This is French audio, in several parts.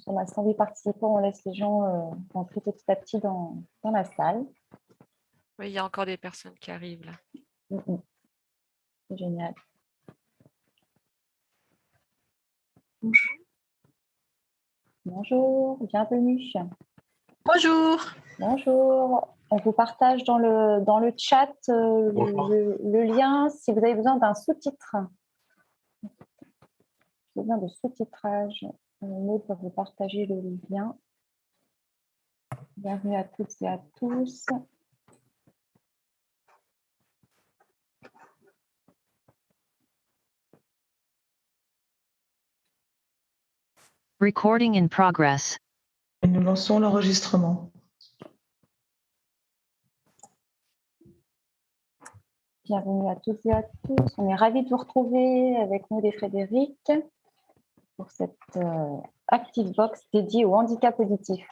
sommes à 108 participants, on laisse les gens entrer petit à petit dans la salle. Oui, il y a encore des personnes qui arrivent là. C'est génial. Bonjour. Bonjour, bienvenue. Bonjour. Bonjour. On vous partage dans le chat le lien si vous avez besoin d'un sous-titre. Besoin de sous-titrage. Maud va vous partager le lien. Bienvenue à toutes et à tous. Recording in progress. Et nous lançons l'enregistrement. Bienvenue à toutes et à tous. On est ravis de vous retrouver avec Maud et Frédéric pour cette Active Box dédiée au handicap auditif.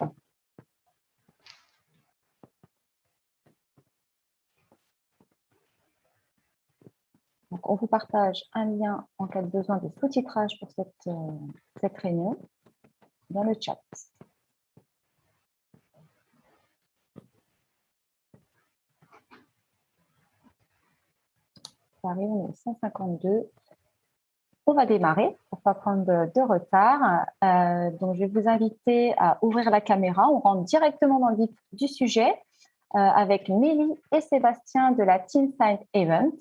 Donc, on vous partage un lien en cas de besoin de sous-titrage pour cette réunion dans le chat. Ça arrive, on est 152. On va démarrer pour ne pas prendre de retard. Donc, je vais vous inviter à ouvrir la caméra. On rentre directement dans le vif du sujet avec Mélie et Sébastien de la Team Science Event.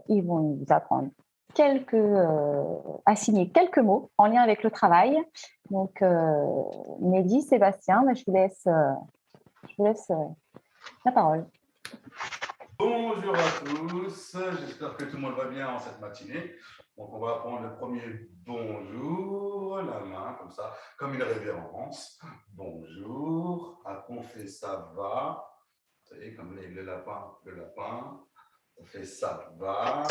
Ils vont nous apprendre à signer quelques mots en lien avec le travail. Donc, Mélie, Sébastien, je vous laisse la parole. Bonjour à tous, j'espère que tout le monde va bien en cette matinée. Donc on va prendre le premier bonjour, la main comme ça, comme une révérence. Bonjour, après on fait ça va, vous savez, comme le lapin, on fait ça va.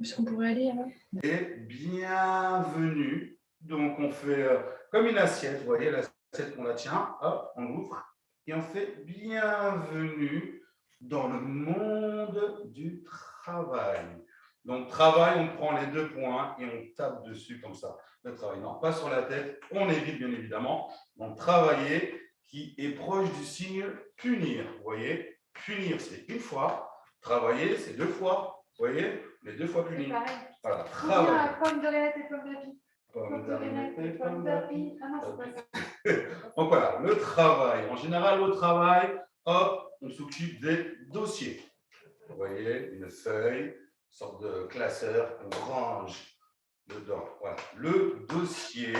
Est-ce qu'on pourrait aller alors? Et bienvenue, donc on fait comme une assiette, vous voyez l'assiette on la tient, hop, on ouvre et on fait bienvenue dans le monde du travail. Donc, travail, on prend les deux points et on tape dessus comme ça. Le travail, non, pas sur la tête, on évite bien évidemment. Donc, travailler qui est proche du signe punir. Vous voyez, punir, c'est une fois. Travailler, c'est deux fois. Vous voyez, les deux fois punir. Voilà, travailler. Pomme de Renette et pomme d'api. Pomme de Renette et pomme d'api. Ah non, c'est pas ça. Donc, voilà, le travail. En général, au travail, hop, on s'occupe des dossiers. Vous voyez, une feuille, une sorte de classeur qu'on range dedans. Voilà, le dossier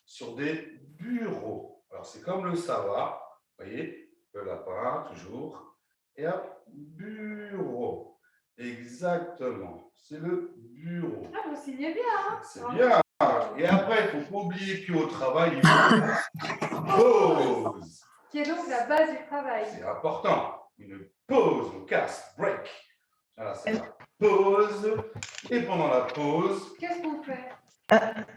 sur des bureaux. Alors, c'est comme le savoir, vous voyez, le lapin, toujours. Et hop, bureau. Exactement, c'est le bureau. Ah, vous signez bien, hein? C'est bien. Et après, il ne faut pas oublier qu'au travail, il faut une pause. Qui est donc la base du travail. C'est important. Une pause, on casse, break. Voilà, c'est la pause. Et pendant la pause, Qu'est-ce qu'on fait?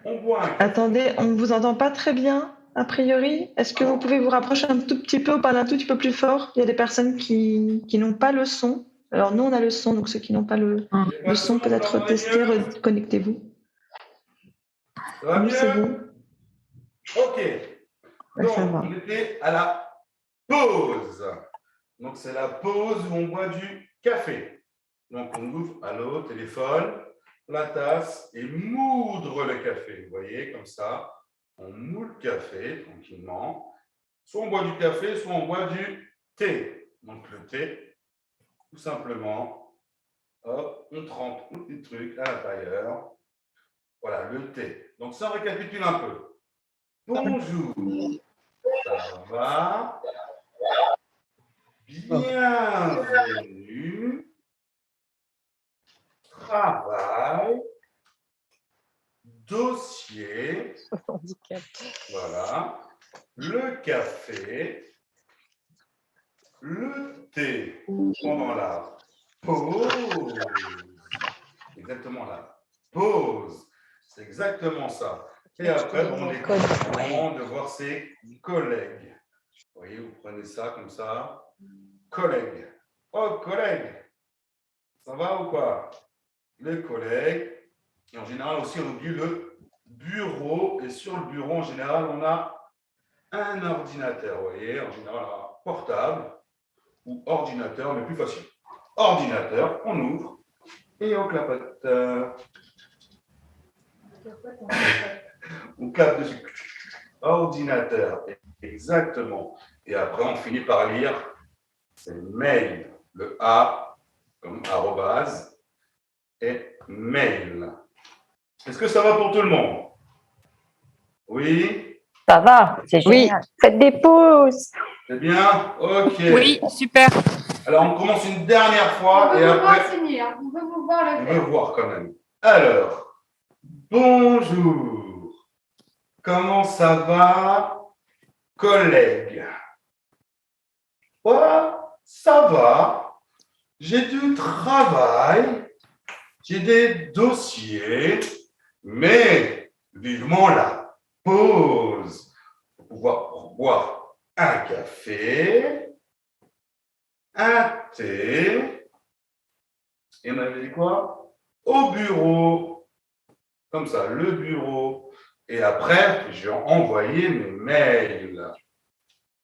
on boit un café. Attendez, on ne vous entend pas très bien, a priori. Est-ce que vous pouvez vous rapprocher un tout petit peu ou parler un tout petit peu plus fort? Il y a des personnes qui n'ont pas le son. Alors, nous, on a le son, donc ceux qui n'ont pas le son, peut-être tester, reconnectez-vous. Ça va Nous, c'est mieux? bon. Ok. Ouais, Donc, ça va. on était à la pause. Donc, c'est la pause où on boit du café. Donc, on ouvre à l'eau, téléphone, la tasse et moudre le café. Vous voyez, comme ça, on moule le café tranquillement. Soit on boit du café, soit on boit du thé. Donc, le thé, tout simplement, hop, on trempe tout petit truc à l'intérieur. Voilà, le thé. Donc, ça, on récapitule un peu. Bonjour, ça va? Bienvenue. Travail. Dossier. Voilà. Le café. Le thé. Pendant la pause. Exactement la pause. C'est exactement ça. Et après, on est content de voir ses collègues. Vous voyez, vous prenez ça comme ça. Collègue. Oh, collègue. Ça va ou quoi? Les collègues. Et en général aussi, on oublie le bureau. Et sur le bureau, en général, on a un ordinateur. Vous voyez, en général, un portable ou ordinateur, mais plus facile. Ordinateur, on ouvre et on clapote. On clappe dessus. Ordinateur, exactement. Et après, on finit par lire, c'est mail. Le A comme arrobase et mail. Est-ce que ça va pour tout le monde? Oui? Ça va, c'est génial. Faites des pouces. C'est bien? Ok. Oui, super. Alors, on commence une dernière On fois veut et vous après, voir signer, hein. On veut vous voir le on veut faire. voir quand même. Alors, bonjour. Comment ça va, collègue? Ça va. J'ai du travail, j'ai des dossiers, mais vivement la pause pour pouvoir boire un café, un thé, et on avait dit quoi? Au bureau, comme ça, le bureau. Et après, j'ai envoyé mes mails.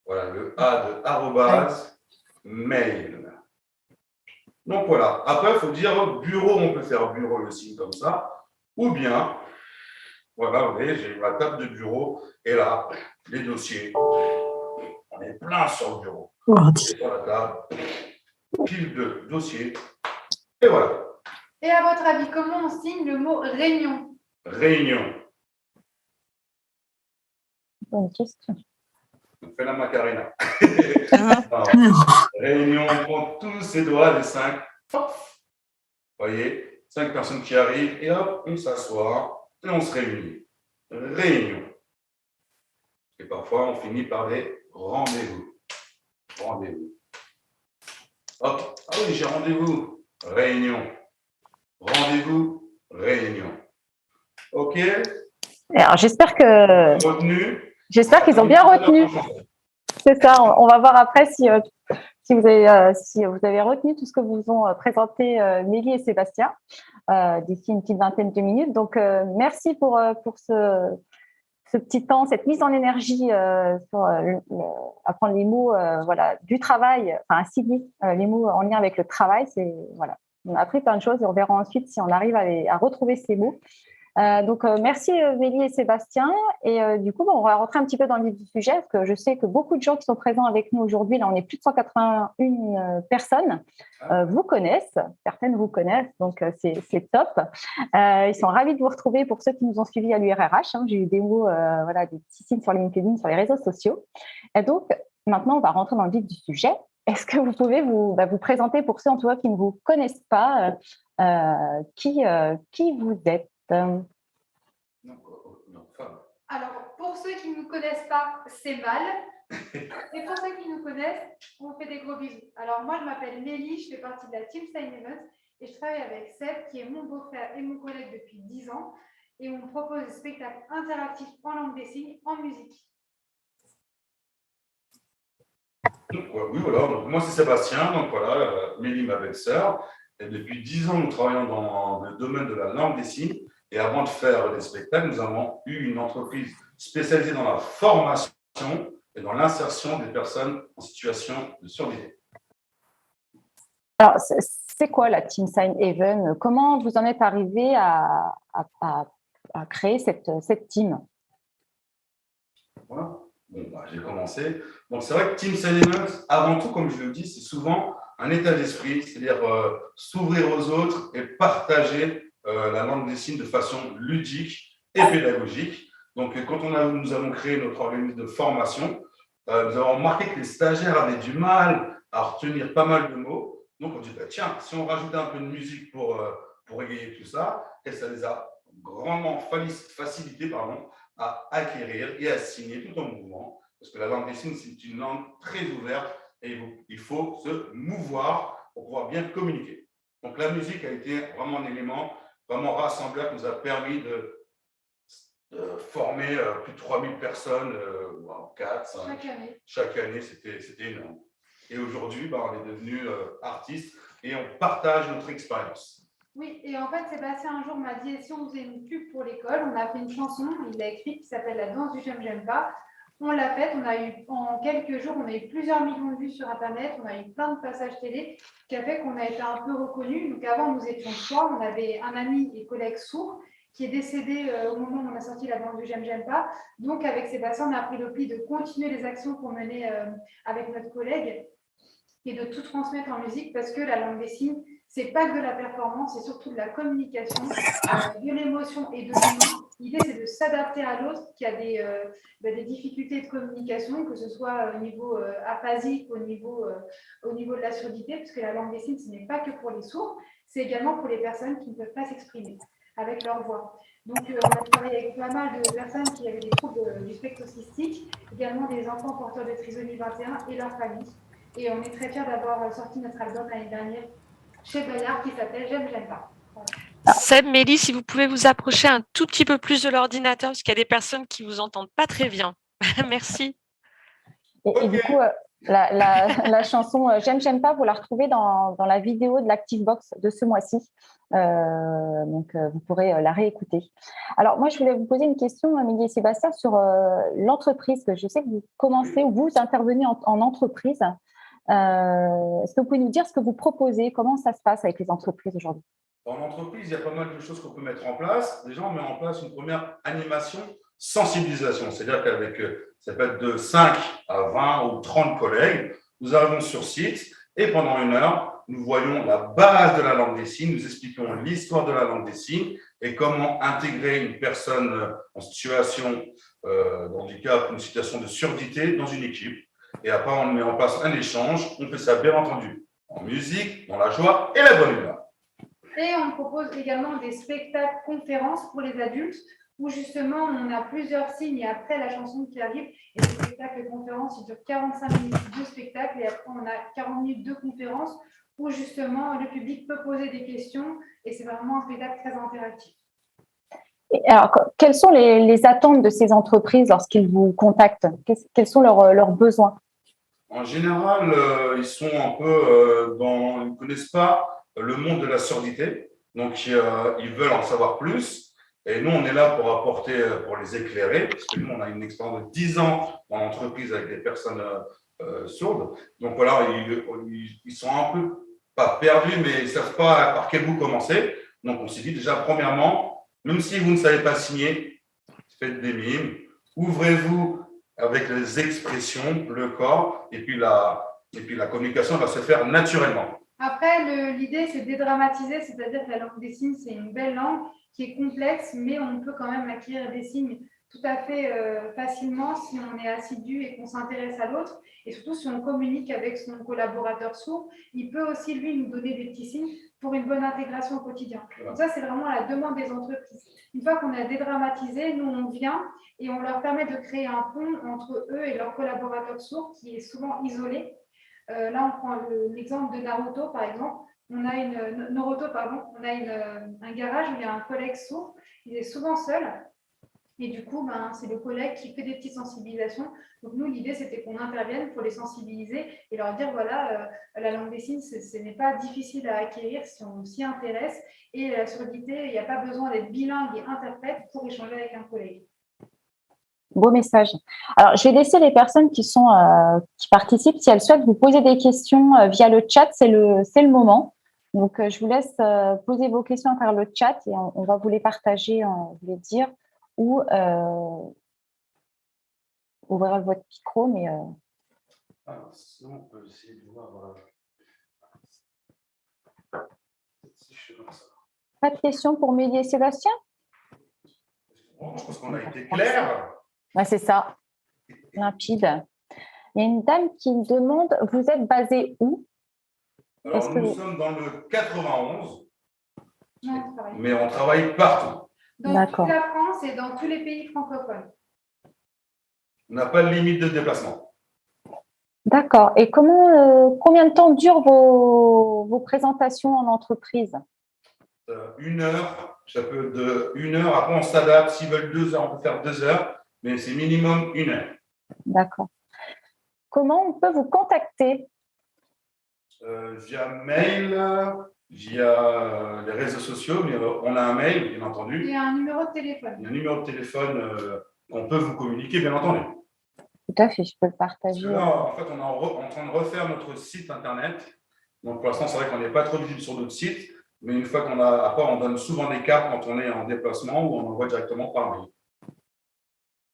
Voilà, le A de arrobase, mail. Donc voilà, après, il faut dire bureau, on peut faire bureau le signe comme ça, ou bien, voilà, vous voyez, j'ai ma table de bureau, et là, les dossiers, on est plein sur le bureau. Et sur la table, pile de dossiers, et voilà. Et à votre avis, comment on signe le mot réunion? Réunion. Bonne question. On fait la Macarena. Réunion, on prend tous ses doigts, les 5. Vous voyez, 5 personnes qui arrivent, et hop, on s'assoit, et on se réunit. Réunion. Et parfois, on finit par des rendez-vous. Rendez-vous. Hop, ah oui, j'ai rendez-vous. Réunion. Rendez-vous, réunion. OK? Alors, j'espère qu'ils ont bien retenu. C'est ça, on va voir après si vous avez retenu tout ce que vous ont présenté Mélie et Sébastien d'ici une petite vingtaine de minutes. Donc, merci pour ce petit temps, cette mise en énergie sur apprendre les mots voilà, du travail, enfin, cibler les mots en lien avec le travail. Voilà. On a appris plein de choses et on verra ensuite si on arrive à retrouver ces mots. Donc, merci Mélie et Sébastien. Et du coup, on va rentrer un petit peu dans le vif du sujet parce que je sais que beaucoup de gens qui sont présents avec nous aujourd'hui, là, on est plus de 181 personnes, vous connaissent. Certaines vous connaissent, donc c'est top. Ils sont ravis de vous retrouver pour ceux qui nous ont suivis à l'URRH. J'ai eu des mots, voilà, des petits signes sur LinkedIn, sur les réseaux sociaux. Et donc, maintenant, on va rentrer dans le vif du sujet. Est-ce que vous pouvez vous présenter pour ceux en tout cas qui ne vous connaissent pas, qui vous êtes? Alors, pour ceux qui ne nous connaissent pas, c'est mal. Et pour ceux qui nous connaissent, on fait des gros bisous. Alors, moi, je m'appelle Mélie, je fais partie de la Team Sign Event et je travaille avec Seb, qui est mon beau-frère et mon collègue depuis 10 ans. Et on propose des spectacles interactifs en langue des signes, en musique. Oui, voilà. Donc, moi, c'est Sébastien. Donc, voilà, Mélie, ma belle-sœur. Et depuis 10 ans, nous travaillons dans le domaine de la langue des signes. Et avant de faire des spectacles, nous avons eu une entreprise spécialisée dans la formation et dans l'insertion des personnes en situation de surdité. Alors, c'est quoi la Team Sign Even? Comment vous en êtes arrivé à créer cette team? Voilà. Bon, j'ai commencé. Donc, c'est vrai que Team Sign Event, avant tout, comme je le dis, c'est souvent un état d'esprit, c'est-à-dire s'ouvrir aux autres et partager la langue des signes de façon ludique et pédagogique. Donc, quand nous avons créé notre organisme de formation, nous avons remarqué que les stagiaires avaient du mal à retenir pas mal de mots. Donc, on dit, tiens, si on rajoutait un peu de musique pour égayer tout ça, et ça les a grandement facilité à acquérir et à signer tout en mouvement. Parce que la langue des signes, c'est une langue très ouverte et il faut se mouvoir pour pouvoir bien communiquer. Donc, la musique a été vraiment un élément vraiment rassembleur qui nous a permis de former plus de 3000 personnes, 4, 5. Chaque année, c'était énorme. Et aujourd'hui, on est devenus artistes et on partage notre expérience. Oui, et en fait, Sébastien un jour m'a dit, et si on faisait une pub pour l'école, on a fait une chanson, il l'a écrite, qui s'appelle La danse du j'aime pas. On l'a faite, on a eu, en quelques jours, on a eu plusieurs millions de vues sur Internet, on a eu plein de passages télé, ce qui a fait qu'on a été un peu reconnus. Donc avant, nous étions trois, on avait un ami et collègue sourd qui est décédé au moment où on a sorti La danse du j'aime pas. Donc avec Sébastien, on a pris le pli de continuer les actions qu'on menait avec notre collègue et de tout transmettre en musique parce que la langue des signes, c'est pas que de la performance, c'est surtout de la communication, de l'émotion et de l'humain. L'idée, c'est de s'adapter à l'autre qui a des difficultés de communication, que ce soit au niveau aphasique, au niveau de la surdité, parce que la langue des signes, ce n'est pas que pour les sourds, c'est également pour les personnes qui ne peuvent pas s'exprimer avec leur voix. Donc, on a travaillé avec pas mal de personnes qui avaient des troubles du spectre autistique, également des enfants porteurs de trisomie 21 et leurs familles. Et on est très fiers d'avoir sorti notre album l'année dernière chez Bayard qui s'appelle J'aime pas. Voilà. Seb, Mélie, si vous pouvez vous approcher un tout petit peu plus de l'ordinateur, parce qu'il y a des personnes qui vous entendent pas très bien. Merci. Et du coup, la chanson j'aime pas, vous la retrouvez dans la vidéo de l'Activebox de ce mois-ci. Donc, vous pourrez la réécouter. Alors, moi, je voulais vous poser une question, Amélie et Sébastien, sur l'entreprise. Je sais que vous commencez ou vous intervenez en entreprise. Est-ce que vous pouvez nous dire ce que vous proposez? Comment ça se passe avec les entreprises aujourd'hui? Dans l'entreprise, il y a pas mal de choses qu'on peut mettre en place. Déjà, on met en place une première animation sensibilisation. C'est-à-dire qu'avec, ça peut être de 5 à 20 ou 30 collègues, nous arrivons sur site et pendant 1 heure, nous voyons la base de la langue des signes, nous expliquons l'histoire de la langue des signes et comment intégrer une personne en situation de handicap, une situation de surdité dans une équipe. Et après, on met en place un échange. On fait ça, bien entendu, en musique, dans la joie et la bonne humeur. Et on propose également des spectacles conférences pour les adultes où justement on a plusieurs signes et après la chanson qui arrive. Et les spectacles conférences, ils durent 45 minutes de spectacle et après on a 40 minutes de conférence où justement le public peut poser des questions et c'est vraiment un spectacle très interactif. Et alors, quelles sont les attentes de ces entreprises lorsqu'ils vous contactent? Quels sont leurs besoins? En général, ils sont un peu ils ne connaissent pas le monde de la surdité, donc ils veulent en savoir plus. Et nous, on est là pour apporter, pour les éclairer, parce que nous, on a une expérience de 10 ans dans l'entreprise avec des personnes sourdes. Donc voilà, ils sont un peu, pas perdus, mais ils ne savent pas par quel bout commencer. Donc on s'est dit déjà, premièrement, même si vous ne savez pas signer, faites des mimes, ouvrez-vous avec les expressions, le corps, et puis la communication va se faire naturellement. Après, l'idée, c'est de dédramatiser, c'est-à-dire que la langue des signes, c'est une belle langue qui est complexe, mais on peut quand même acquérir des signes tout à fait facilement si on est assidu et qu'on s'intéresse à l'autre. Et surtout, si on communique avec son collaborateur sourd, il peut aussi, lui, nous donner des petits signes pour une bonne intégration au quotidien. Donc ça, c'est vraiment la demande des entreprises. Une fois qu'on a dédramatisé, nous, on vient et on leur permet de créer un pont entre eux et leur collaborateur sourd qui est souvent isolé. Là, on prend l'exemple de Naruto, par exemple. On a un garage où il y a un collègue sourd. Il est souvent seul. Et du coup, c'est le collègue qui fait des petites sensibilisations. Donc, nous, l'idée, c'était qu'on intervienne pour les sensibiliser et leur dire, voilà, la langue des signes, ce n'est pas difficile à acquérir si on s'y intéresse. Et la surdité, il n'y a pas besoin d'être bilingue et interprète pour échanger avec un collègue. Beau message. Alors, je vais laisser les personnes qui participent, si elles souhaitent vous poser des questions via le chat, c'est le moment. Donc, je vous laisse poser vos questions à travers le chat et on va vous les partager, vous les dire, ou ouvrir votre micro, mais… Alors, sinon, on peut essayer de voir… Pas de questions pour Mélie et Sébastien? Je pense qu'on a été clair. Ouais, c'est ça, limpide. Il y a une dame qui me demande, vous êtes basé où? Alors, nous sommes dans le 91, Non, mais on travaille partout. Dans toute la France et dans tous les pays francophones. On n'a pas de limite de déplacement. D'accord. Et combien de temps durent vos présentations en entreprise? 1 heure, ça peut de 1 heure. Après, on s'adapte. S'ils veulent 2 heures, on peut faire 2 heures, mais c'est minimum 1 heure. D'accord. Comment on peut vous contacter? Via mail, via les réseaux sociaux, mais on a un mail, bien entendu. Et un numéro de téléphone. Il y a un numéro de téléphone qu'on peut vous communiquer, bien entendu. Tout à fait, je peux le Parce partager. que là, en fait, on est en train de refaire notre site internet. Donc, pour l'instant, c'est vrai qu'on n'est pas trop visible sur notre site, mais une fois qu'on a, après, on donne souvent des cartes quand on est en déplacement ou on envoie directement par mail.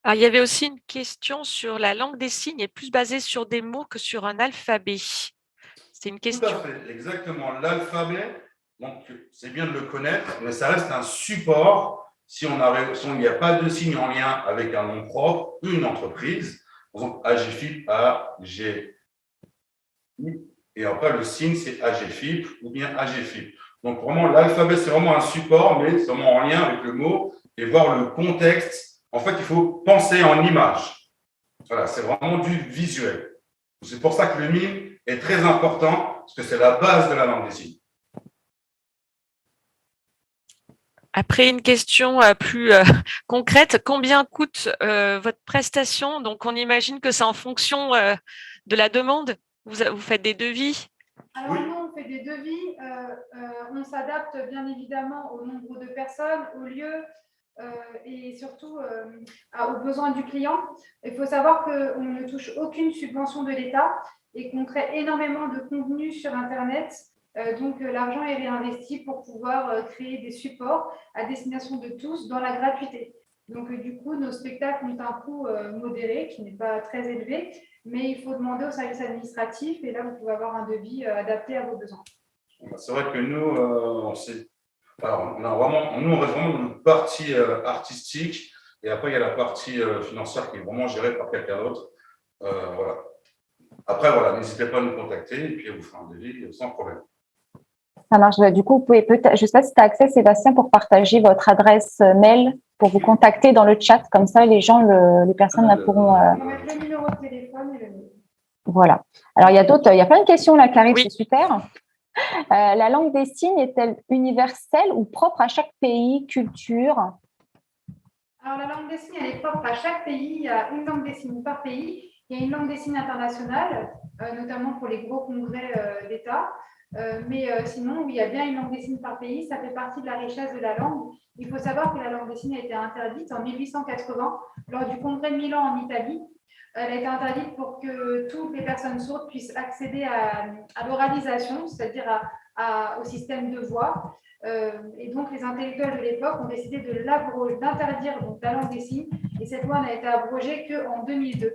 Alors, il y avait aussi une question sur la langue des signes est plus basée sur des mots que sur un alphabet. C'est une Tout à question. fait, exactement. L'alphabet, donc c'est bien de le connaître, mais ça reste un support. Si il n'y a pas de signe en lien avec un nom propre, une entreprise, par exemple AGFIP, AG, et après le signe c'est AGFIP ou bien AGFIP. Donc vraiment l'alphabet c'est vraiment un support, mais c'est vraiment en lien avec le mot et voir le contexte. En fait, il faut penser en image. Voilà, c'est vraiment du visuel. C'est pour ça que le mime est très important, parce que c'est la base de la langue des signes. Après, une question plus concrète. Combien coûte votre prestation? Donc, on imagine que c'est en fonction de la demande. Vous faites des devis? Alors, nous, on fait des devis. On s'adapte bien évidemment au nombre de personnes, au lieu et surtout aux besoins du client. Il faut savoir qu'on ne touche aucune subvention de l'État et qu'on crée énormément de contenu sur Internet. Donc, l'argent est réinvesti pour pouvoir créer des supports à destination de tous dans la gratuité. Donc, du coup, nos spectacles ont un coût modéré qui n'est pas très élevé, mais il faut demander au service administratif et là, vous pouvez avoir un devis adapté à vos besoins. C'est vrai que nous, on reste vraiment dans notre partie artistique et après, il y a la partie financière qui est vraiment gérée par quelqu'un d'autre. Voilà. Après, voilà, n'hésitez pas à nous contacter et puis on vous fera un devis sans problème. Ça marche. Du coup, vous pouvez peut-être, je ne sais pas si tu as accès, Sébastien, pour partager votre adresse mail pour vous contacter dans le chat. Comme ça, les personnes là pourront. On va mettre le numéro de téléphone et le mail. Voilà. Alors, il y a plein de questions là qui arrivent, Oui. c'est super. La langue des signes est-elle universelle ou propre à chaque pays, culture? Alors, la langue des signes, elle est propre à chaque pays. Il y a une langue des signes par pays. Il y a une langue des signes internationale, notamment pour les gros congrès d'État. Mais sinon, il y a bien une langue des signes par pays. Ça fait partie de la richesse de la langue. Il faut savoir que la langue des signes a été interdite en 1880 lors du congrès de Milan en Italie. Elle a été interdite pour que toutes les personnes sourdes puissent accéder à l'oralisation, c'est-à-dire au système de voix. Et donc, les intellectuels de l'époque ont décidé d'interdire donc la langue des signes. Et cette loi n'a été abrogée qu'en 2002.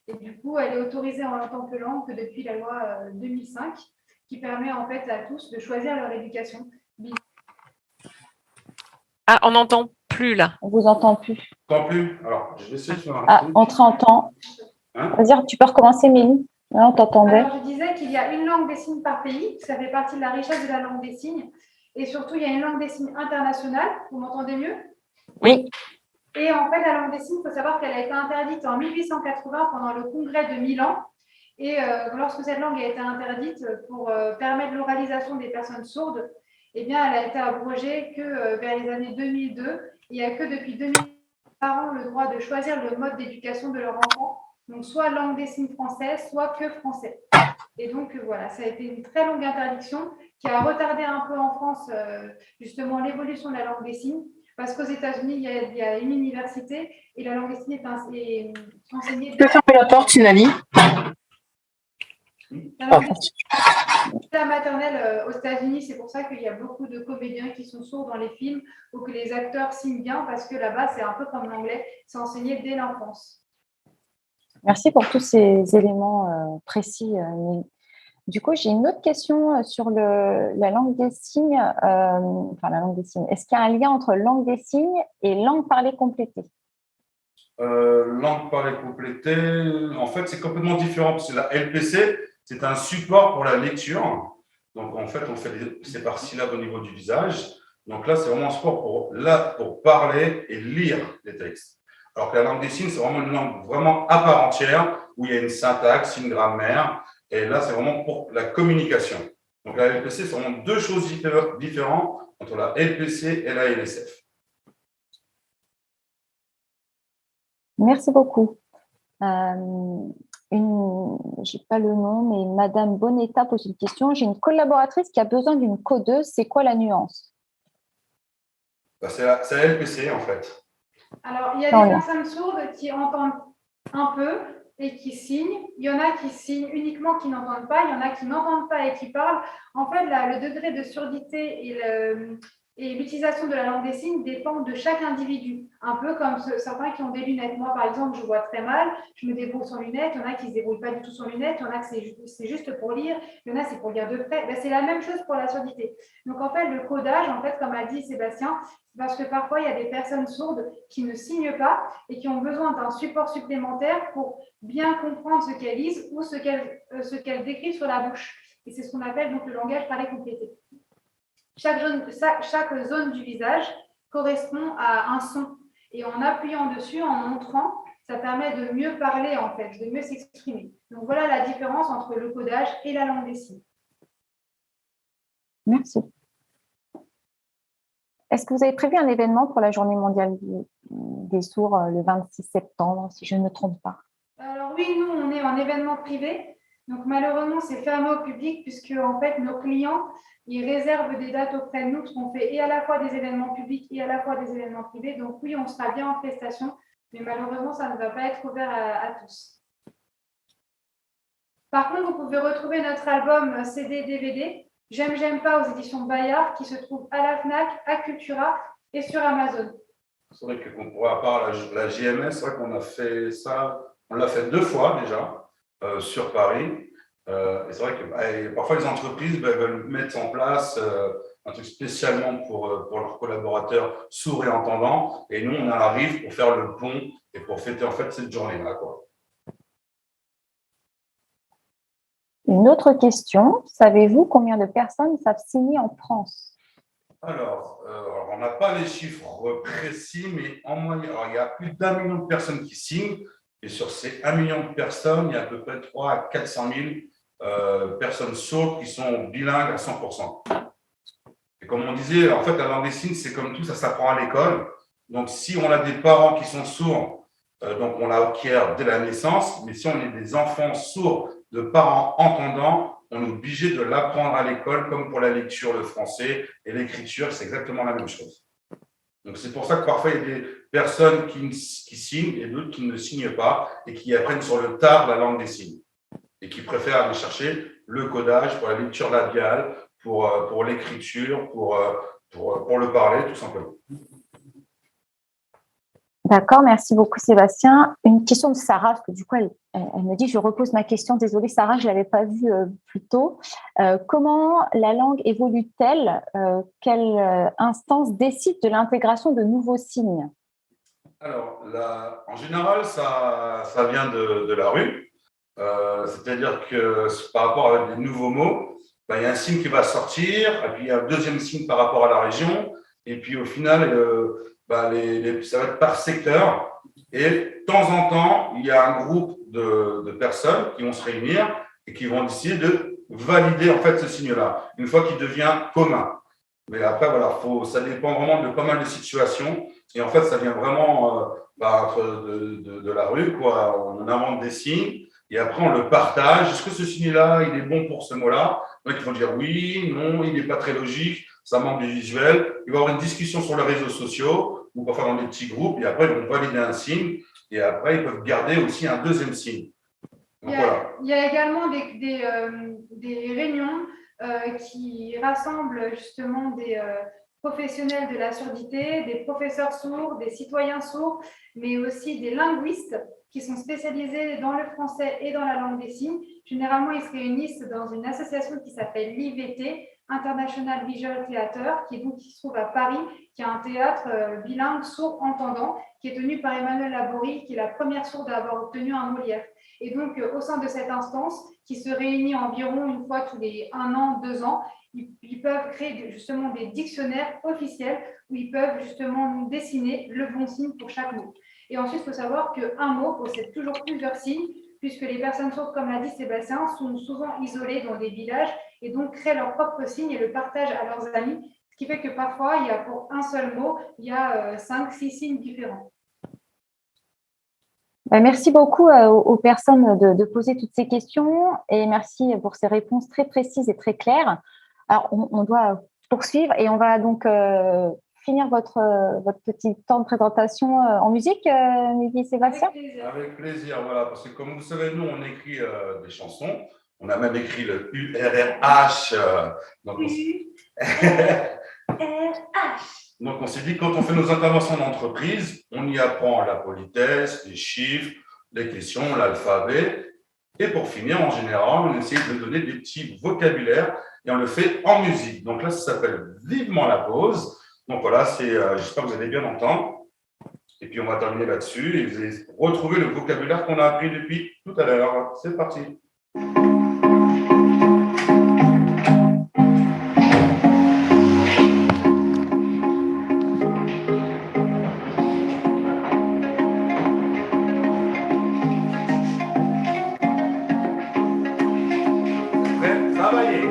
Et du coup, elle est autorisée en tant que langue que depuis la loi 2005, qui permet en fait à tous de choisir leur éducation. Ah, on n'entend plus là. On vous entend plus. Tant plus. Alors, je vais essayer de faire un truc. On te entend. Hein? Vas-y, tu peux recommencer, Mélie. Là, on t'entendait. Alors, je disais qu'il y a une langue des signes par pays. Ça fait partie de la richesse de la langue des signes. Et surtout, il y a une langue des signes internationale. Vous m'entendez mieux? Oui. Et en fait, la langue des signes, il faut savoir qu'elle a été interdite en 1880 pendant le congrès de Milan. Et lorsque cette langue a été interdite pour permettre l'oralisation des personnes sourdes, eh bien, elle a été abrogée que vers les années 2002. Il n'y a que depuis 2000 les parents ont le droit de choisir le mode d'éducation de leur enfant. Donc, soit langue des signes française, soit que français. Et donc, voilà, ça a été une très longue interdiction qui a retardé un peu en France, justement, l'évolution de la langue des signes. Parce qu'aux États-Unis, il y a une université et la langue des signes est enseignée. Tu peux fermer la porte, Sinali? La maternelle aux États-Unis, c'est pour ça qu'il y a beaucoup de comédiens qui sont sourds dans les films ou que les acteurs signent bien parce que là-bas, c'est un peu comme l'anglais, c'est enseigné dès l'enfance. Merci pour tous ces éléments précis. Du coup, j'ai une autre question sur la langue des signes. La langue des signes. Est-ce qu'il y a un lien entre langue des signes et langue parlée complétée? Langue parlée complétée, en fait, c'est complètement différent parce que la LPC, c'est un support pour la lecture. Donc, en fait, on fait c'est par syllabes au niveau du visage. Donc là, c'est vraiment un support pour parler et lire les textes. Alors que la langue des signes, c'est vraiment une langue vraiment à part entière où il y a une syntaxe, une grammaire. Et là, c'est vraiment pour la communication. Donc, la LPC, c'est vraiment deux choses différentes entre la LPC et la LSF. Merci beaucoup. j'ai pas le nom, mais Madame Bonetta pose une question. J'ai une collaboratrice qui a besoin d'une codeuse. C'est quoi la nuance? C'est la LPC, en fait. Alors, il y a Non, des non. personnes sourdes qui entendent un peu et qui signent. Il y en a qui signent uniquement, qui n'entendent pas. Il y en a qui n'entendent pas et qui parlent. En fait, le degré de surdité et l'utilisation de la langue des signes dépend de chaque individu. Un peu comme certains qui ont des lunettes. Moi, par exemple, je vois très mal. Je me débrouille sans lunettes. Il y en a qui ne se débrouillent pas du tout sans lunettes. Il y en a que c'est juste pour lire. Il y en a, c'est pour lire de près. Ben, c'est la même chose pour la surdité. Donc, en fait, le codage, en fait, comme a dit Sébastien, parce que parfois, il y a des personnes sourdes qui ne signent pas et qui ont besoin d'un support supplémentaire pour bien comprendre ce qu'elles lisent ou ce qu'elles décrivent sur la bouche. Et c'est ce qu'on appelle donc le langage parlé complété. Chaque zone du visage correspond à un son. Et en appuyant dessus, en montrant, ça permet de mieux parler, en fait, de mieux s'exprimer. Donc voilà la différence entre le codage et la langue des signes. Merci. Est-ce que vous avez prévu un événement pour la Journée mondiale des sourds le 26 septembre, si je ne me trompe pas? Alors oui, nous, on est en événement privé. Donc malheureusement, c'est fermé au public puisque en fait, nos clients, ils réservent des dates auprès de nous parce qu'on fait et à la fois des événements publics et à la fois des événements privés. Donc oui, on sera bien en prestation, mais malheureusement, ça ne va pas être ouvert à tous. Par contre, vous pouvez retrouver notre album CD-DVD J'aime pas aux éditions Bayard qui se trouve à la FNAC, à Cultura et sur Amazon. C'est vrai qu'on pourrait, à part la JMS, c'est vrai qu'on a fait ça, on l'a fait 2 fois déjà sur Paris. Et c'est vrai que parfois les entreprises veulent mettre en place un truc spécialement pour leurs collaborateurs sourds et entendants. Et nous, on arrive pour faire le pont et pour fêter en fait cette journée-là, quoi. Une autre question, savez-vous combien de personnes savent signer en France? Alors, on n'a pas les chiffres précis, mais en moyenne, il y a plus d'1 million de personnes qui signent. Et sur ces 1 million de personnes, il y a à peu près 300 à 400 000 personnes sourdes qui sont bilingues à 100%. Et comme on disait, en fait, la langue des signes, c'est comme tout, ça s'apprend à l'école. Donc, si on a des parents qui sont sourds, donc on l'acquiert dès la naissance. Mais si on est des enfants sourds de parents entendants, on est obligé de l'apprendre à l'école, comme pour la lecture, le français et l'écriture, c'est exactement la même chose. Donc, c'est pour ça que parfois, il y a des personnes qui signent et d'autres qui ne signent pas et qui apprennent sur le tard la langue des signes et qui préfèrent aller chercher le codage pour la lecture labiale, pour l'écriture, pour le parler, tout simplement. D'accord, merci beaucoup Sébastien. Une question de Sarah, parce que du coup, elle me dit, je repose ma question, désolée Sarah, je ne l'avais pas vue plus tôt. Comment la langue évolue-t-elle? Quelle instance décide de l'intégration de nouveaux signes? Alors, en général, ça vient de la rue. C'est-à-dire que par rapport à des nouveaux mots, il y a un signe qui va sortir, et puis il y a un deuxième signe par rapport à la région, et puis au final, ça va être par secteur. Et de temps en temps, il y a un groupe de personnes qui vont se réunir et qui vont décider de valider en fait ce signe-là, une fois qu'il devient commun. Mais après, voilà, ça dépend vraiment de pas mal de situations. Et en fait, ça vient vraiment de la rue, quoi. On invente des signes. Et après, on le partage. Est-ce que ce signe-là, il est bon pour ce mot-là? Donc, ils vont dire oui, non, il n'est pas très logique, ça manque de visuel. Il va y avoir une discussion sur les réseaux sociaux ou parfois dans des petits groupes. Et après, ils vont valider un signe. Et après, ils peuvent garder aussi un deuxième signe. Donc, il y a également des réunions qui rassemblent justement des professionnels de la surdité, des professeurs sourds, des citoyens sourds, mais aussi des linguistes qui sont spécialisés dans le français et dans la langue des signes. Généralement, ils se réunissent dans une association qui s'appelle l'IVT, International Visual Theatre, qui se trouve à Paris, qui est un théâtre bilingue sourd-entendant, qui est tenu par Emmanuel Laborie, qui est la première sourde à avoir obtenu un Molière. Et donc, au sein de cette instance, qui se réunit environ une fois tous les 1 an, 2 ans, ils peuvent créer justement des dictionnaires officiels où ils peuvent justement dessiner le bon signe pour chaque mot. Et ensuite, il faut savoir qu'un mot possède toujours plusieurs signes, puisque les personnes sourdes, comme l'a dit Sébastien, sont souvent isolées dans des villages et donc créent leurs propres signes et le partagent à leurs amis, ce qui fait que parfois, il y a pour un seul mot, il y a 5, 6 signes différents. Merci beaucoup aux personnes de poser toutes ces questions et merci pour ces réponses très précises et très claires. Alors, on doit poursuivre et on va donc finir votre petit temps de présentation en musique, Mehdi Sébastien. Avec plaisir. Avec plaisir, voilà, parce que comme vous savez, nous, on écrit des chansons. On a même écrit le URRH. Donc, donc, on s'est dit, quand on fait nos interventions d'entreprise, on y apprend la politesse, les chiffres, les questions, l'alphabet. Et pour finir, en général, on essaie de donner des petits vocabulaires et on le fait en musique. Donc là, ça s'appelle Vivement la pause. Donc voilà, j'espère que vous allez bien entendre. Et puis, on va terminer là-dessus et vous allez retrouver le vocabulaire qu'on a appris depuis tout à l'heure. C'est parti. Prêt? Travailler.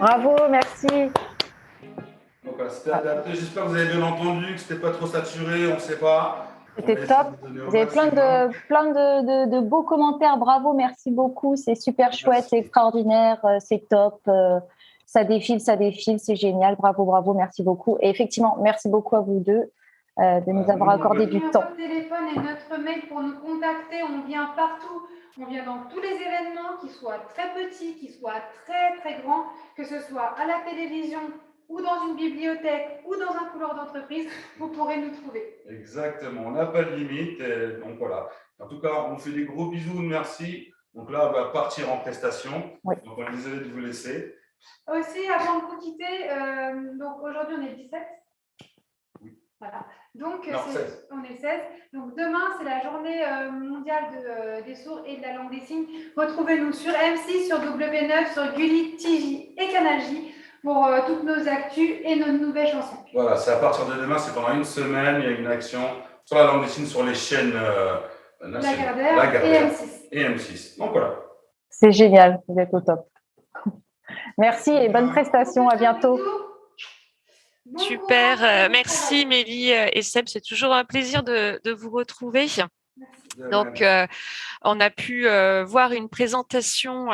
Bravo, merci. Donc, c'était adapté. J'espère que vous avez bien entendu, que ce n'était pas trop saturé, on ne sait pas. C'était top. Vous avez plein de beaux commentaires. Bravo, merci beaucoup. C'est super chouette, c'est extraordinaire, c'est top. Ça défile, c'est génial. Bravo, bravo, merci beaucoup. Et effectivement, merci beaucoup à vous deux de nous avoir accordé du temps. Notre téléphone et notre mail pour nous contacter. On vient partout. On vient dans tous les événements, qu'ils soient très petits, qu'ils soient très, très grands, que ce soit à la télévision ou dans une bibliothèque ou dans un couloir d'entreprise, vous pourrez nous trouver. Exactement, on n'a pas de limite. Donc voilà. En tout cas, on fait des gros bisous, merci. Donc là, on va partir en prestation. Oui. Donc on est désolé de vous laisser. Aussi, avant de vous quitter, donc aujourd'hui on est 17. Oui. Voilà. Donc, non, 16. On est 16. Donc, demain, c'est la journée mondiale des sourds et de la langue des signes. Retrouvez-nous sur M6, sur W9, sur Gulli, TJ et Canal J pour toutes nos actus et nos nouvelles chansons. Voilà, c'est à partir de demain, c'est pendant une semaine. Il y a une action sur la langue des signes sur les chaînes nationales. Lagardère et M6. Donc voilà. C'est génial, vous êtes au top. Merci et bonne prestation. À bientôt. Super, merci Mélie et Seb, c'est toujours un plaisir de vous retrouver. Donc, on a pu voir une présentation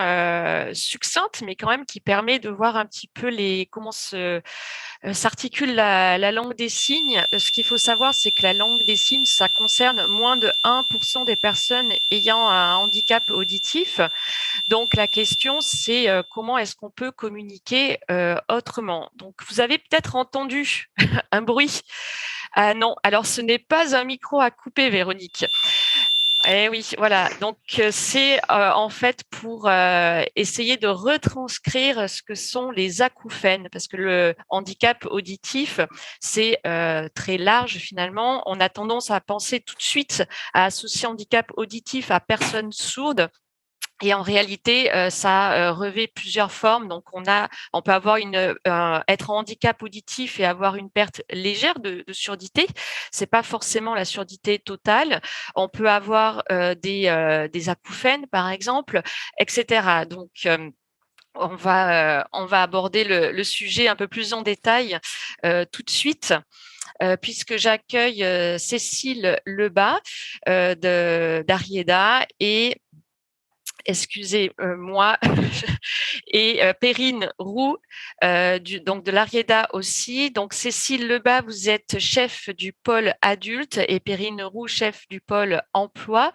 succincte, mais quand même qui permet de voir un petit peu comment s'articule la langue des signes. Ce qu'il faut savoir, c'est que la langue des signes, ça concerne moins de 1% des personnes ayant un handicap auditif. Donc, la question, c'est comment est-ce qu'on peut communiquer autrement. Donc, vous avez peut-être entendu un bruit. Ah non, alors ce n'est pas un micro à couper, Véronique. Eh oui, voilà. Donc, c'est en fait pour essayer de retranscrire ce que sont les acouphènes, parce que le handicap auditif, c'est très large finalement. On a tendance à penser tout de suite à associer handicap auditif à personnes sourdes. Et en réalité, ça revêt plusieurs formes. Donc, on peut avoir être en handicap auditif et avoir une perte légère de surdité. C'est pas forcément la surdité totale. On peut avoir des acouphènes, par exemple, etc. Donc, on va aborder le sujet un peu plus en détail tout de suite. Puisque j'accueille Cécile Lebas d'Arieda et excusez-moi, et Perrine Roux, donc de l'Arieda aussi. Donc, Cécile Lebas, vous êtes chef du pôle adulte et Perrine Roux, chef du pôle emploi.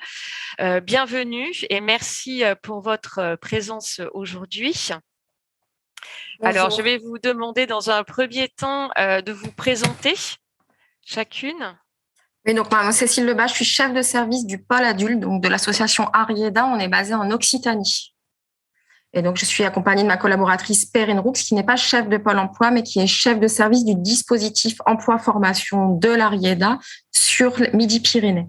Bienvenue et merci pour votre présence aujourd'hui. Bonjour. Alors, je vais vous demander dans un premier temps de vous présenter chacune. Oui, donc moi, Cécile Lebas, je suis chef de service du pôle adulte, donc de l'association Arieda. On est basé en Occitanie. Et donc, je suis accompagnée de ma collaboratrice Perrine Roux, qui n'est pas chef de pôle emploi, mais qui est chef de service du dispositif emploi-formation de l'Arieda sur Midi-Pyrénées.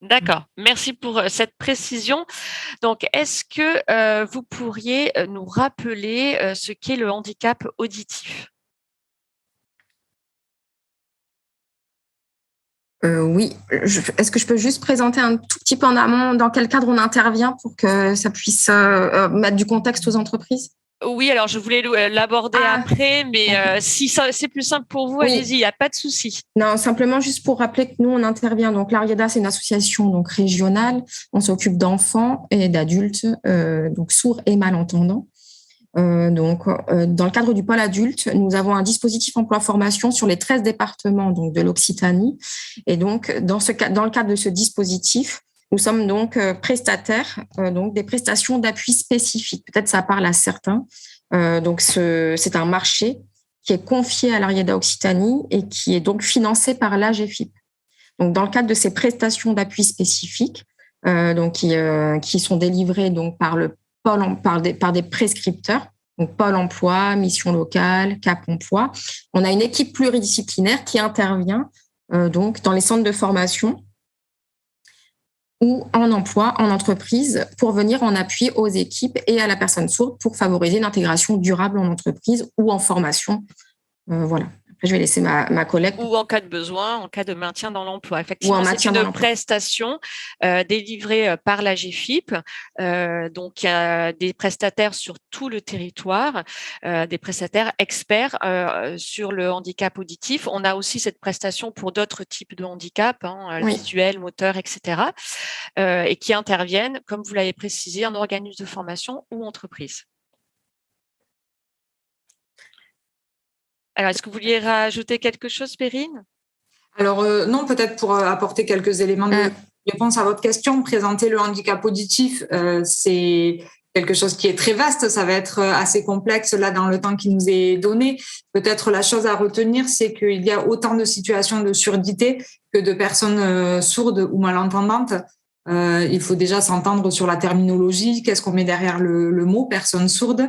D'accord, merci pour cette précision. Donc, est-ce que vous pourriez nous rappeler ce qu'est le handicap auditif ? Oui. Est-ce que je peux juste présenter un tout petit peu en amont dans quel cadre on intervient pour que ça puisse mettre du contexte aux entreprises ? Oui, alors je voulais l'aborder après, mais si c'est plus simple pour vous, allez-y, il n'y a pas de souci. Non, simplement juste pour rappeler que nous, on intervient. Donc, l'Arieda, c'est une association donc régionale. On s'occupe d'enfants et d'adultes, donc sourds et malentendants. Dans le cadre du pôle adulte, nous avons un dispositif emploi-formation sur les 13 départements donc, de l'Occitanie. Et donc, dans le cadre de ce dispositif, nous sommes donc prestataires donc des prestations d'appui spécifiques. Peut-être ça parle à certains. C'est un marché qui est confié à l'Arieda Occitanie et qui est donc financé par l'AGEFIP. Donc, dans le cadre de ces prestations d'appui spécifiques, qui sont délivrées donc par des prescripteurs, donc Pôle emploi, mission locale, Cap emploi. On a une équipe pluridisciplinaire qui intervient donc dans les centres de formation ou en emploi, en entreprise, pour venir en appui aux équipes et à la personne sourde pour favoriser l'intégration durable en entreprise ou en formation. Voilà. Après, je vais laisser ma collègue. Ou en cas de besoin, en cas de maintien dans l'emploi. Effectivement, c'est une prestation délivrée par la GFIP. Donc, il y a des prestataires sur tout le territoire, des prestataires experts sur le handicap auditif. On a aussi cette prestation pour d'autres types de handicap, visuel, moteur, etc. Et qui interviennent, comme vous l'avez précisé, en organisme de formation ou entreprise. Alors, est-ce que vous vouliez rajouter quelque chose, Perrine ? Alors, non, peut-être pour apporter quelques éléments de réponse à votre question. Présenter le handicap auditif, c'est quelque chose qui est très vaste. Ça va être assez complexe là dans le temps qui nous est donné. Peut-être la chose à retenir, c'est qu'il y a autant de situations de surdité que de personnes sourdes ou malentendantes. Il faut déjà s'entendre sur la terminologie. Qu'est-ce qu'on met derrière le mot personne sourde ?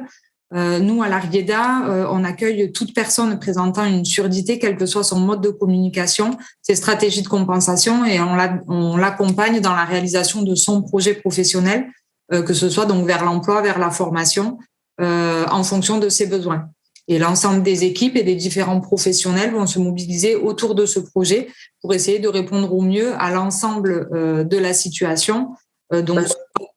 Nous, à l'Arieda, on accueille toute personne présentant une surdité, quel que soit son mode de communication, ses stratégies de compensation, et on l'accompagne dans la réalisation de son projet professionnel, que ce soit donc vers l'emploi, vers la formation, en fonction de ses besoins. Et l'ensemble des équipes et des différents professionnels vont se mobiliser autour de ce projet pour essayer de répondre au mieux à l'ensemble de la situation, donc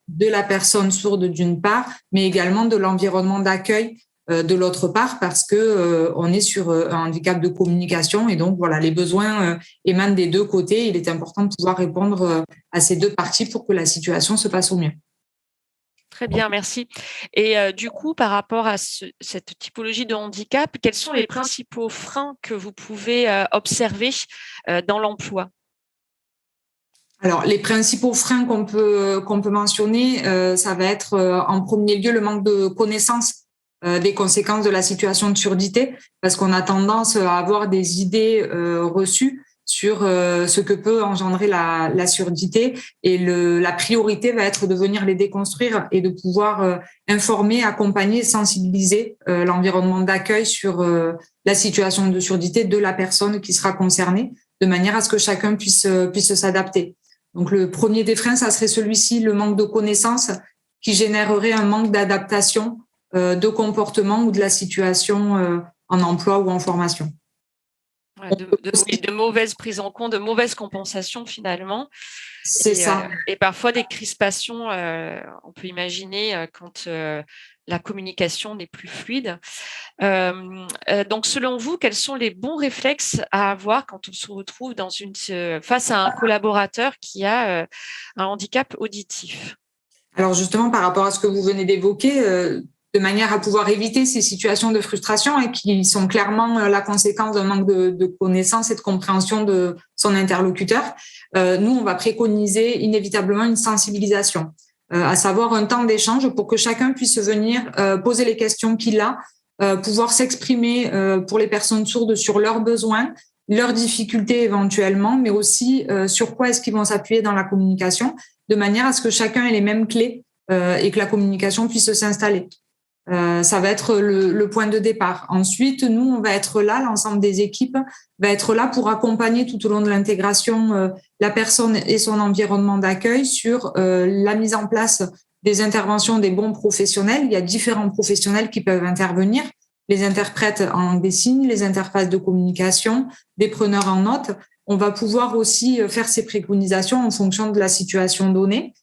de la personne sourde d'une part, mais également de l'environnement d'accueil de l'autre part parce que on est sur un handicap de communication et donc voilà, les besoins émanent des deux côtés. Il est important de pouvoir répondre à ces deux parties pour que la situation se passe au mieux. Très bien, merci. Et du coup, par rapport à cette typologie de handicap, quels sont les principaux freins que vous pouvez observer dans l'emploi? Alors, les principaux freins qu'on peut mentionner, ça va être en premier lieu le manque de connaissance des conséquences de la situation de surdité, parce qu'on a tendance à avoir des idées reçues sur ce que peut engendrer la surdité, et la priorité va être de venir les déconstruire et de pouvoir informer, accompagner, sensibiliser l'environnement d'accueil sur la situation de surdité de la personne qui sera concernée, de manière à ce que chacun puisse s'adapter. Donc, le premier des freins, ça serait celui-ci, le manque de connaissances qui générerait un manque d'adaptation de comportement ou de la situation en emploi ou en formation. De mauvaise prise en compte, de mauvaise compensation finalement. C'est ça. Et parfois des crispations, on peut imaginer quand la communication n'est plus fluide. Donc, selon vous, quels sont les bons réflexes à avoir quand on se retrouve face à un collaborateur qui a un handicap auditif? Alors justement, par rapport à ce que vous venez d'évoquer, de manière à pouvoir éviter ces situations de frustration et qui sont clairement la conséquence d'un manque de connaissance et de compréhension de son interlocuteur, nous, on va préconiser inévitablement une sensibilisation, à savoir un temps d'échange pour que chacun puisse venir poser les questions qu'il a, pouvoir s'exprimer pour les personnes sourdes sur leurs besoins, leurs difficultés éventuellement, mais aussi sur quoi est-ce qu'ils vont s'appuyer dans la communication, de manière à ce que chacun ait les mêmes clés et que la communication puisse s'installer. Ça va être le point de départ. Ensuite, nous, on va être là, l'ensemble des équipes va être là pour accompagner tout au long de l'intégration la personne et son environnement d'accueil sur la mise en place des interventions des bons professionnels. Il y a différents professionnels qui peuvent intervenir, les interprètes en langue des signes, les interfaces de communication, des preneurs en notes. On va pouvoir aussi faire ces préconisations en fonction de la situation donnée.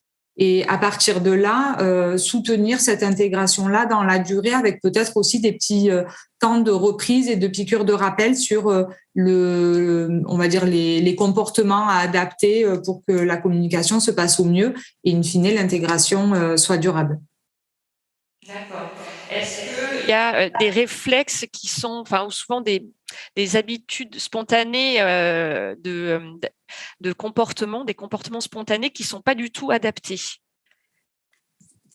Et à partir de là, soutenir cette intégration-là dans la durée avec peut-être aussi des petits temps de reprise et de piqûres de rappel sur on va dire les comportements à adapter pour que la communication se passe au mieux et in fine l'intégration soit durable. D'accord. Est-ce qu'il y a des réflexes qui sont, ou souvent des habitudes spontanées de comportement, des comportements spontanés qui ne sont pas du tout adaptés?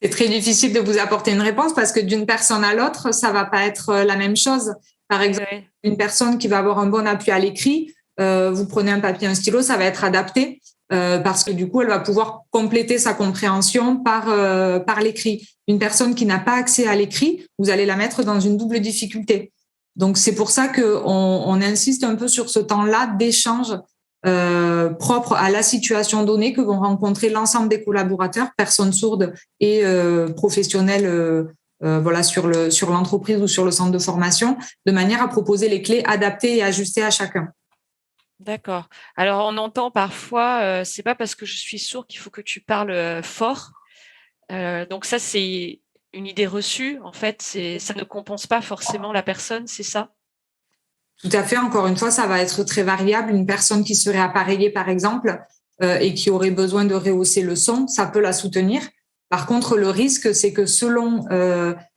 C'est très difficile de vous apporter une réponse parce que d'une personne à l'autre, ça ne va pas être la même chose. Par exemple, une personne qui va avoir un bon appui à l'écrit, vous prenez un papier, un stylo, ça va être adapté parce que du coup, elle va pouvoir compléter sa compréhension par l'écrit. Une personne qui n'a pas accès à l'écrit, vous allez la mettre dans une double difficulté. Donc, c'est pour ça qu'on insiste un peu sur ce temps-là d'échange propre à la situation donnée que vont rencontrer l'ensemble des collaborateurs, personnes sourdes et professionnels sur l'entreprise ou sur le centre de formation, de manière à proposer les clés adaptées et ajustées à chacun. D'accord. Alors, on entend parfois, c'est pas parce que je suis sourd qu'il faut que tu parles fort. Donc ça, c'est une idée reçue. En fait, ça ne compense pas forcément la personne, c'est ça? Tout à fait. Encore une fois, ça va être très variable. Une personne qui serait appareillée, par exemple, et qui aurait besoin de rehausser le son, ça peut la soutenir. Par contre, le risque, c'est que selon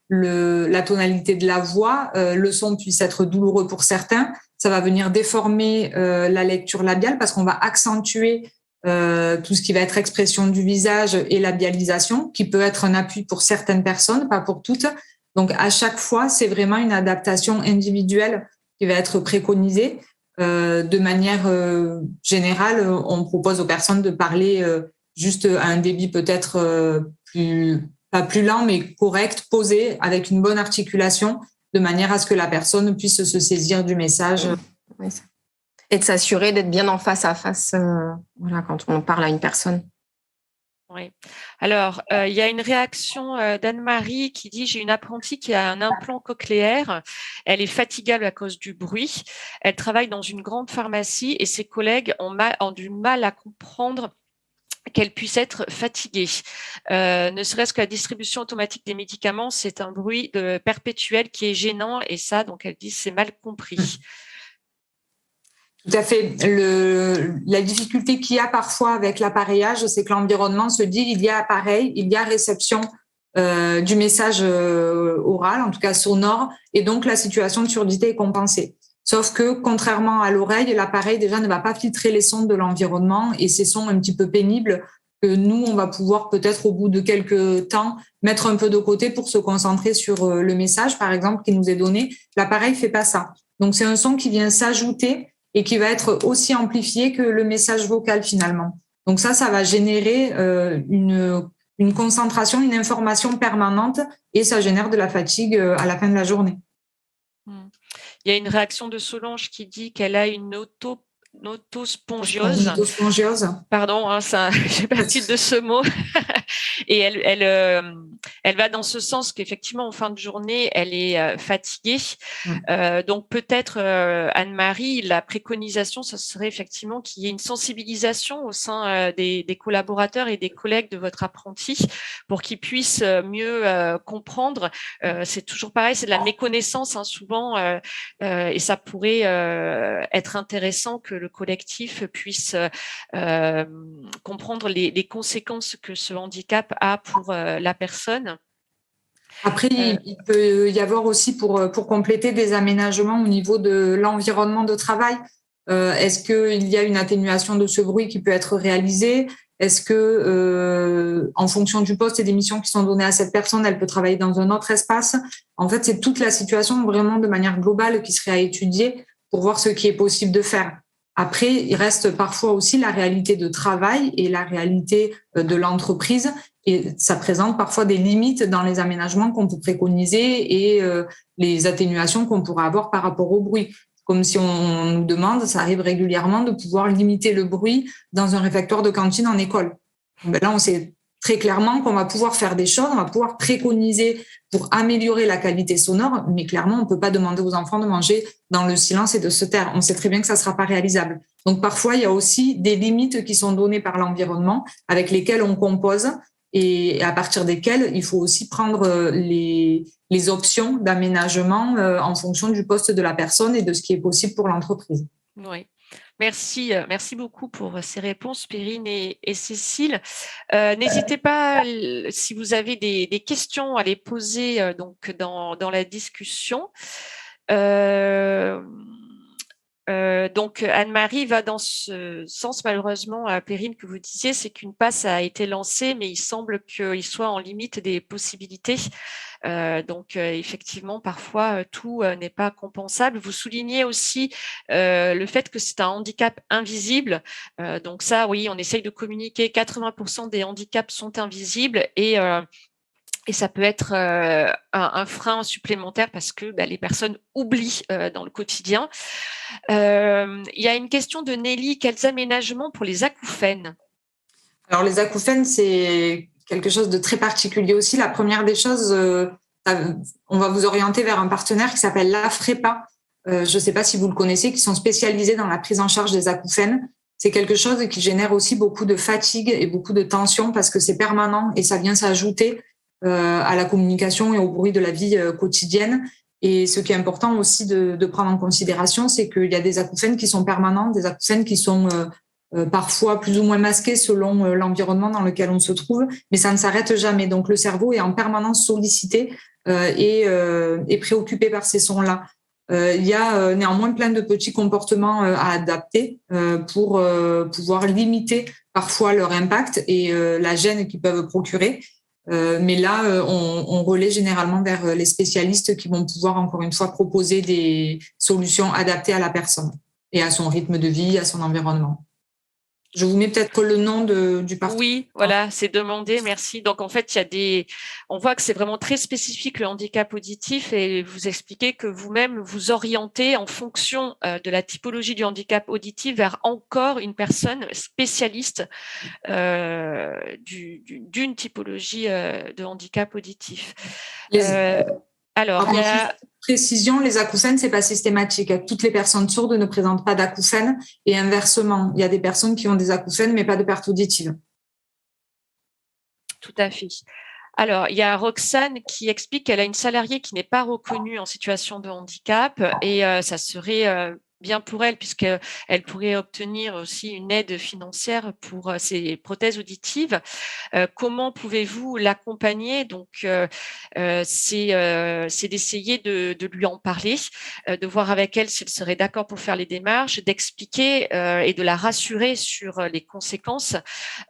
la tonalité de la voix, le son puisse être douloureux pour certains. Ça va venir déformer la lecture labiale parce qu'on va accentuer tout ce qui va être expression du visage et labialisation, qui peut être un appui pour certaines personnes, pas pour toutes. Donc, à chaque fois, c'est vraiment une adaptation individuelle qui va être préconisée. De manière générale, on propose aux personnes de parler juste à un débit peut-être pas plus lent, mais correct, posé, avec une bonne articulation, de manière à ce que la personne puisse se saisir du message. Oui, et de s'assurer d'être bien en face à face quand on parle à une personne. Oui. Alors, il y a une réaction d'Anne-Marie qui dit « J'ai une apprentie qui a un implant cochléaire. Elle est fatigable à cause du bruit. Elle travaille dans une grande pharmacie et ses collègues ont du mal à comprendre qu'elle puisse être fatiguée. Ne serait-ce que la distribution automatique des médicaments, c'est un bruit perpétuel qui est gênant et ça, donc elle dit, c'est mal compris. Tout à fait. La difficulté qu'il y a parfois avec l'appareillage, c'est que l'environnement se dit il y a appareil, il y a réception du message oral, en tout cas sonore, et donc la situation de surdité est compensée. Sauf que, contrairement à l'oreille, l'appareil déjà ne va pas filtrer les sons de l'environnement et ces sons un petit peu pénibles que nous, on va pouvoir peut-être au bout de quelques temps mettre un peu de côté pour se concentrer sur le message, par exemple, qui nous est donné. L'appareil fait pas ça. Donc, c'est un son qui vient s'ajouter et qui va être aussi amplifié que le message vocal finalement. Donc ça va générer une concentration, une information permanente et ça génère de la fatigue à la fin de la journée. Il y a une réaction de Solange qui dit qu'elle a une autospongiose. Pardon, hein, j'ai pas le titre de ce mot. Et elle va dans ce sens qu'effectivement, en fin de journée, elle est fatiguée. Donc peut-être, Anne-Marie, la préconisation, ce serait effectivement qu'il y ait une sensibilisation au sein des collaborateurs et des collègues de votre apprenti pour qu'ils puissent mieux comprendre. C'est toujours pareil, c'est de la méconnaissance hein, souvent, et ça pourrait être intéressant que le collectif puisse comprendre les conséquences que ce handicap a pour la personne. Après, il peut y avoir aussi, pour compléter, des aménagements au niveau de l'environnement de travail. Est-ce qu'il y a une atténuation de ce bruit qui peut être réalisée? Est-ce que, en fonction du poste et des missions qui sont données à cette personne, elle peut travailler dans un autre espace? En fait, c'est toute la situation vraiment de manière globale qui serait à étudier pour voir ce qui est possible de faire. Après, il reste parfois aussi la réalité de travail et la réalité de l'entreprise. Et ça présente parfois des limites dans les aménagements qu'on peut préconiser et les atténuations qu'on pourrait avoir par rapport au bruit. Comme si on nous demande, ça arrive régulièrement, de pouvoir limiter le bruit dans un réfectoire de cantine en école. Ben là, on sait très clairement qu'on va pouvoir faire des choses, on va pouvoir préconiser pour améliorer la qualité sonore, mais clairement, on ne peut pas demander aux enfants de manger dans le silence et de se taire. On sait très bien que ça ne sera pas réalisable. Donc, parfois, il y a aussi des limites qui sont données par l'environnement avec lesquelles on compose et à partir desquelles il faut aussi prendre les options d'aménagement en fonction du poste de la personne et de ce qui est possible pour l'entreprise. Oui. Merci beaucoup pour ces réponses, Perrine et Cécile. N'hésitez pas, si vous avez des questions, à les poser donc dans la discussion. Donc Anne-Marie va dans ce sens, malheureusement, Perrine, que vous disiez, c'est qu'une passe a été lancée, mais il semble qu'il soit en limite des possibilités. Donc effectivement, parfois tout n'est pas compensable. Vous soulignez aussi le fait que c'est un handicap invisible. Donc ça, oui, on essaye de communiquer. 80% des handicaps sont invisibles et ça peut être un frein supplémentaire parce que les personnes oublient dans le quotidien. Il y a une question de Nelly. Quels aménagements pour les acouphènes? Alors, les acouphènes, c'est quelque chose de très particulier aussi. La première des choses, on va vous orienter vers un partenaire qui s'appelle l'AFREPA. Je ne sais pas si vous le connaissez, qui sont spécialisés dans la prise en charge des acouphènes. C'est quelque chose qui génère aussi beaucoup de fatigue et beaucoup de tension parce que c'est permanent et ça vient s'ajouter à la communication et au bruit de la vie quotidienne. Et ce qui est important aussi de prendre en considération, c'est qu'il y a des acouphènes qui sont permanents, des acouphènes qui sont parfois plus ou moins masqués selon l'environnement dans lequel on se trouve, mais ça ne s'arrête jamais. Donc le cerveau est en permanence sollicité et préoccupé par ces sons-là. Il y a néanmoins plein de petits comportements à adapter pour pouvoir limiter parfois leur impact et la gêne qu'ils peuvent procurer. Mais là, on relaie généralement vers les spécialistes qui vont pouvoir, encore une fois, proposer des solutions adaptées à la personne et à son rythme de vie, à son environnement. Je vous mets peut-être le nom du partenaire. Oui, voilà, c'est demandé, merci. Donc, en fait, on voit que c'est vraiment très spécifique le handicap auditif et vous expliquez que vous-même vous orientez en fonction de la typologie du handicap auditif vers encore une personne spécialiste d'une typologie de handicap auditif. Alors, précision, les acouphènes, c'est pas systématique. Toutes les personnes sourdes ne présentent pas d'acouphènes et inversement, il y a des personnes qui ont des acouphènes mais pas de perte auditive. Tout à fait. Alors, il y a Roxane qui explique qu'elle a une salariée qui n'est pas reconnue en situation de handicap et ça serait bien pour elle puisqu'elle pourrait obtenir aussi une aide financière pour ses prothèses auditives. Comment pouvez-vous l'accompagner? Donc, c'est d'essayer de lui en parler, de voir avec elle si elle serait d'accord pour faire les démarches, d'expliquer et de la rassurer sur les conséquences.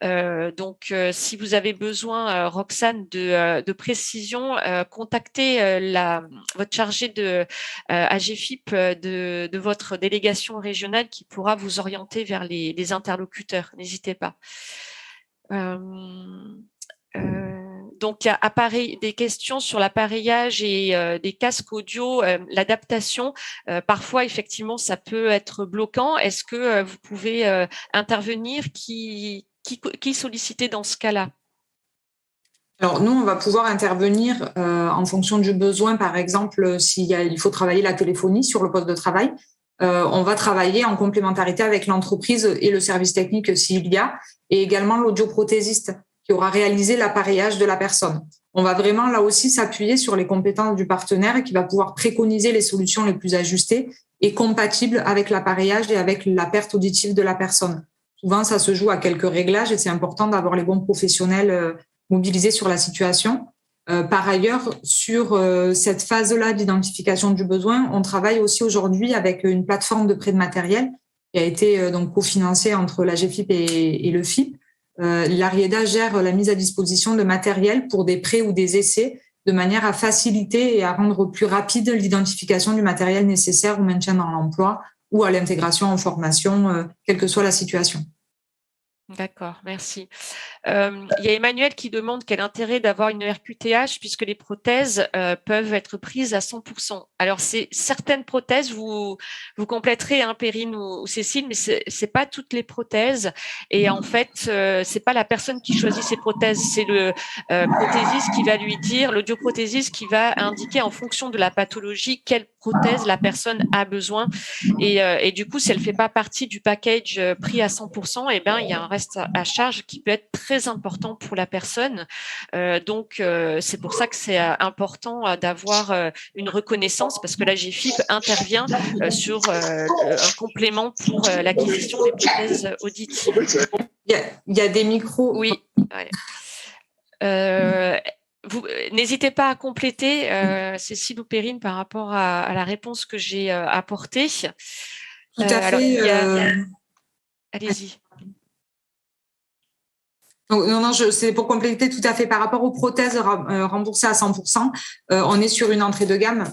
Donc, si vous avez besoin, Roxane, de précision, contactez votre chargé de AGFIP de votre délégation régionale qui pourra vous orienter vers les interlocuteurs. N'hésitez pas. Donc, il y a des questions sur l'appareillage et des casques audio, l'adaptation. Parfois, effectivement, ça peut être bloquant. Est-ce que vous pouvez intervenir? Qui solliciter dans ce cas-là? Alors, nous, on va pouvoir intervenir en fonction du besoin. Par exemple, il faut travailler la téléphonie sur le poste de travail, on va travailler en complémentarité avec l'entreprise et le service technique s'il y a, et également l'audioprothésiste qui aura réalisé l'appareillage de la personne. On va vraiment, là aussi, s'appuyer sur les compétences du partenaire qui va pouvoir préconiser les solutions les plus ajustées et compatibles avec l'appareillage et avec la perte auditive de la personne. Souvent, ça se joue à quelques réglages et c'est important d'avoir les bons professionnels mobilisés sur la situation. Par ailleurs, sur cette phase-là d'identification du besoin, on travaille aussi aujourd'hui avec une plateforme de prêt de matériel qui a été donc cofinancée entre l'AGFIP et le FIP. L'Arieda gère la mise à disposition de matériel pour des prêts ou des essais de manière à faciliter et à rendre plus rapide l'identification du matériel nécessaire au maintien dans l'emploi ou à l'intégration en formation, quelle que soit la situation. D'accord, merci. Il y a Emmanuel qui demande quel intérêt d'avoir une RQTH puisque les prothèses peuvent être prises à 100%. Alors, c'est certaines prothèses, vous compléterez, hein, Perrine ou Cécile, mais c'est pas toutes les prothèses. Et en fait, c'est pas la personne qui choisit ses prothèses, c'est le prothésiste qui va lui dire, l'audioprothésiste qui va indiquer en fonction de la pathologie quelle prothèse la personne a besoin. Et du coup, si elle fait pas partie du package pris à 100%, eh ben, il y a un reste à charge qui peut être très important pour la personne. Donc, c'est pour ça que c'est important d'avoir une reconnaissance parce que la GFIP intervient sur un complément pour l'acquisition des prothèses auditives. Il y a des micros. Oui. Ouais. N'hésitez pas à compléter, Cécile ou Perrine, par rapport à la réponse que j'ai apportée. Tout à fait. Allez-y. Non, c'est pour compléter tout à fait. Par rapport aux prothèses remboursées à 100%, on est sur une entrée de gamme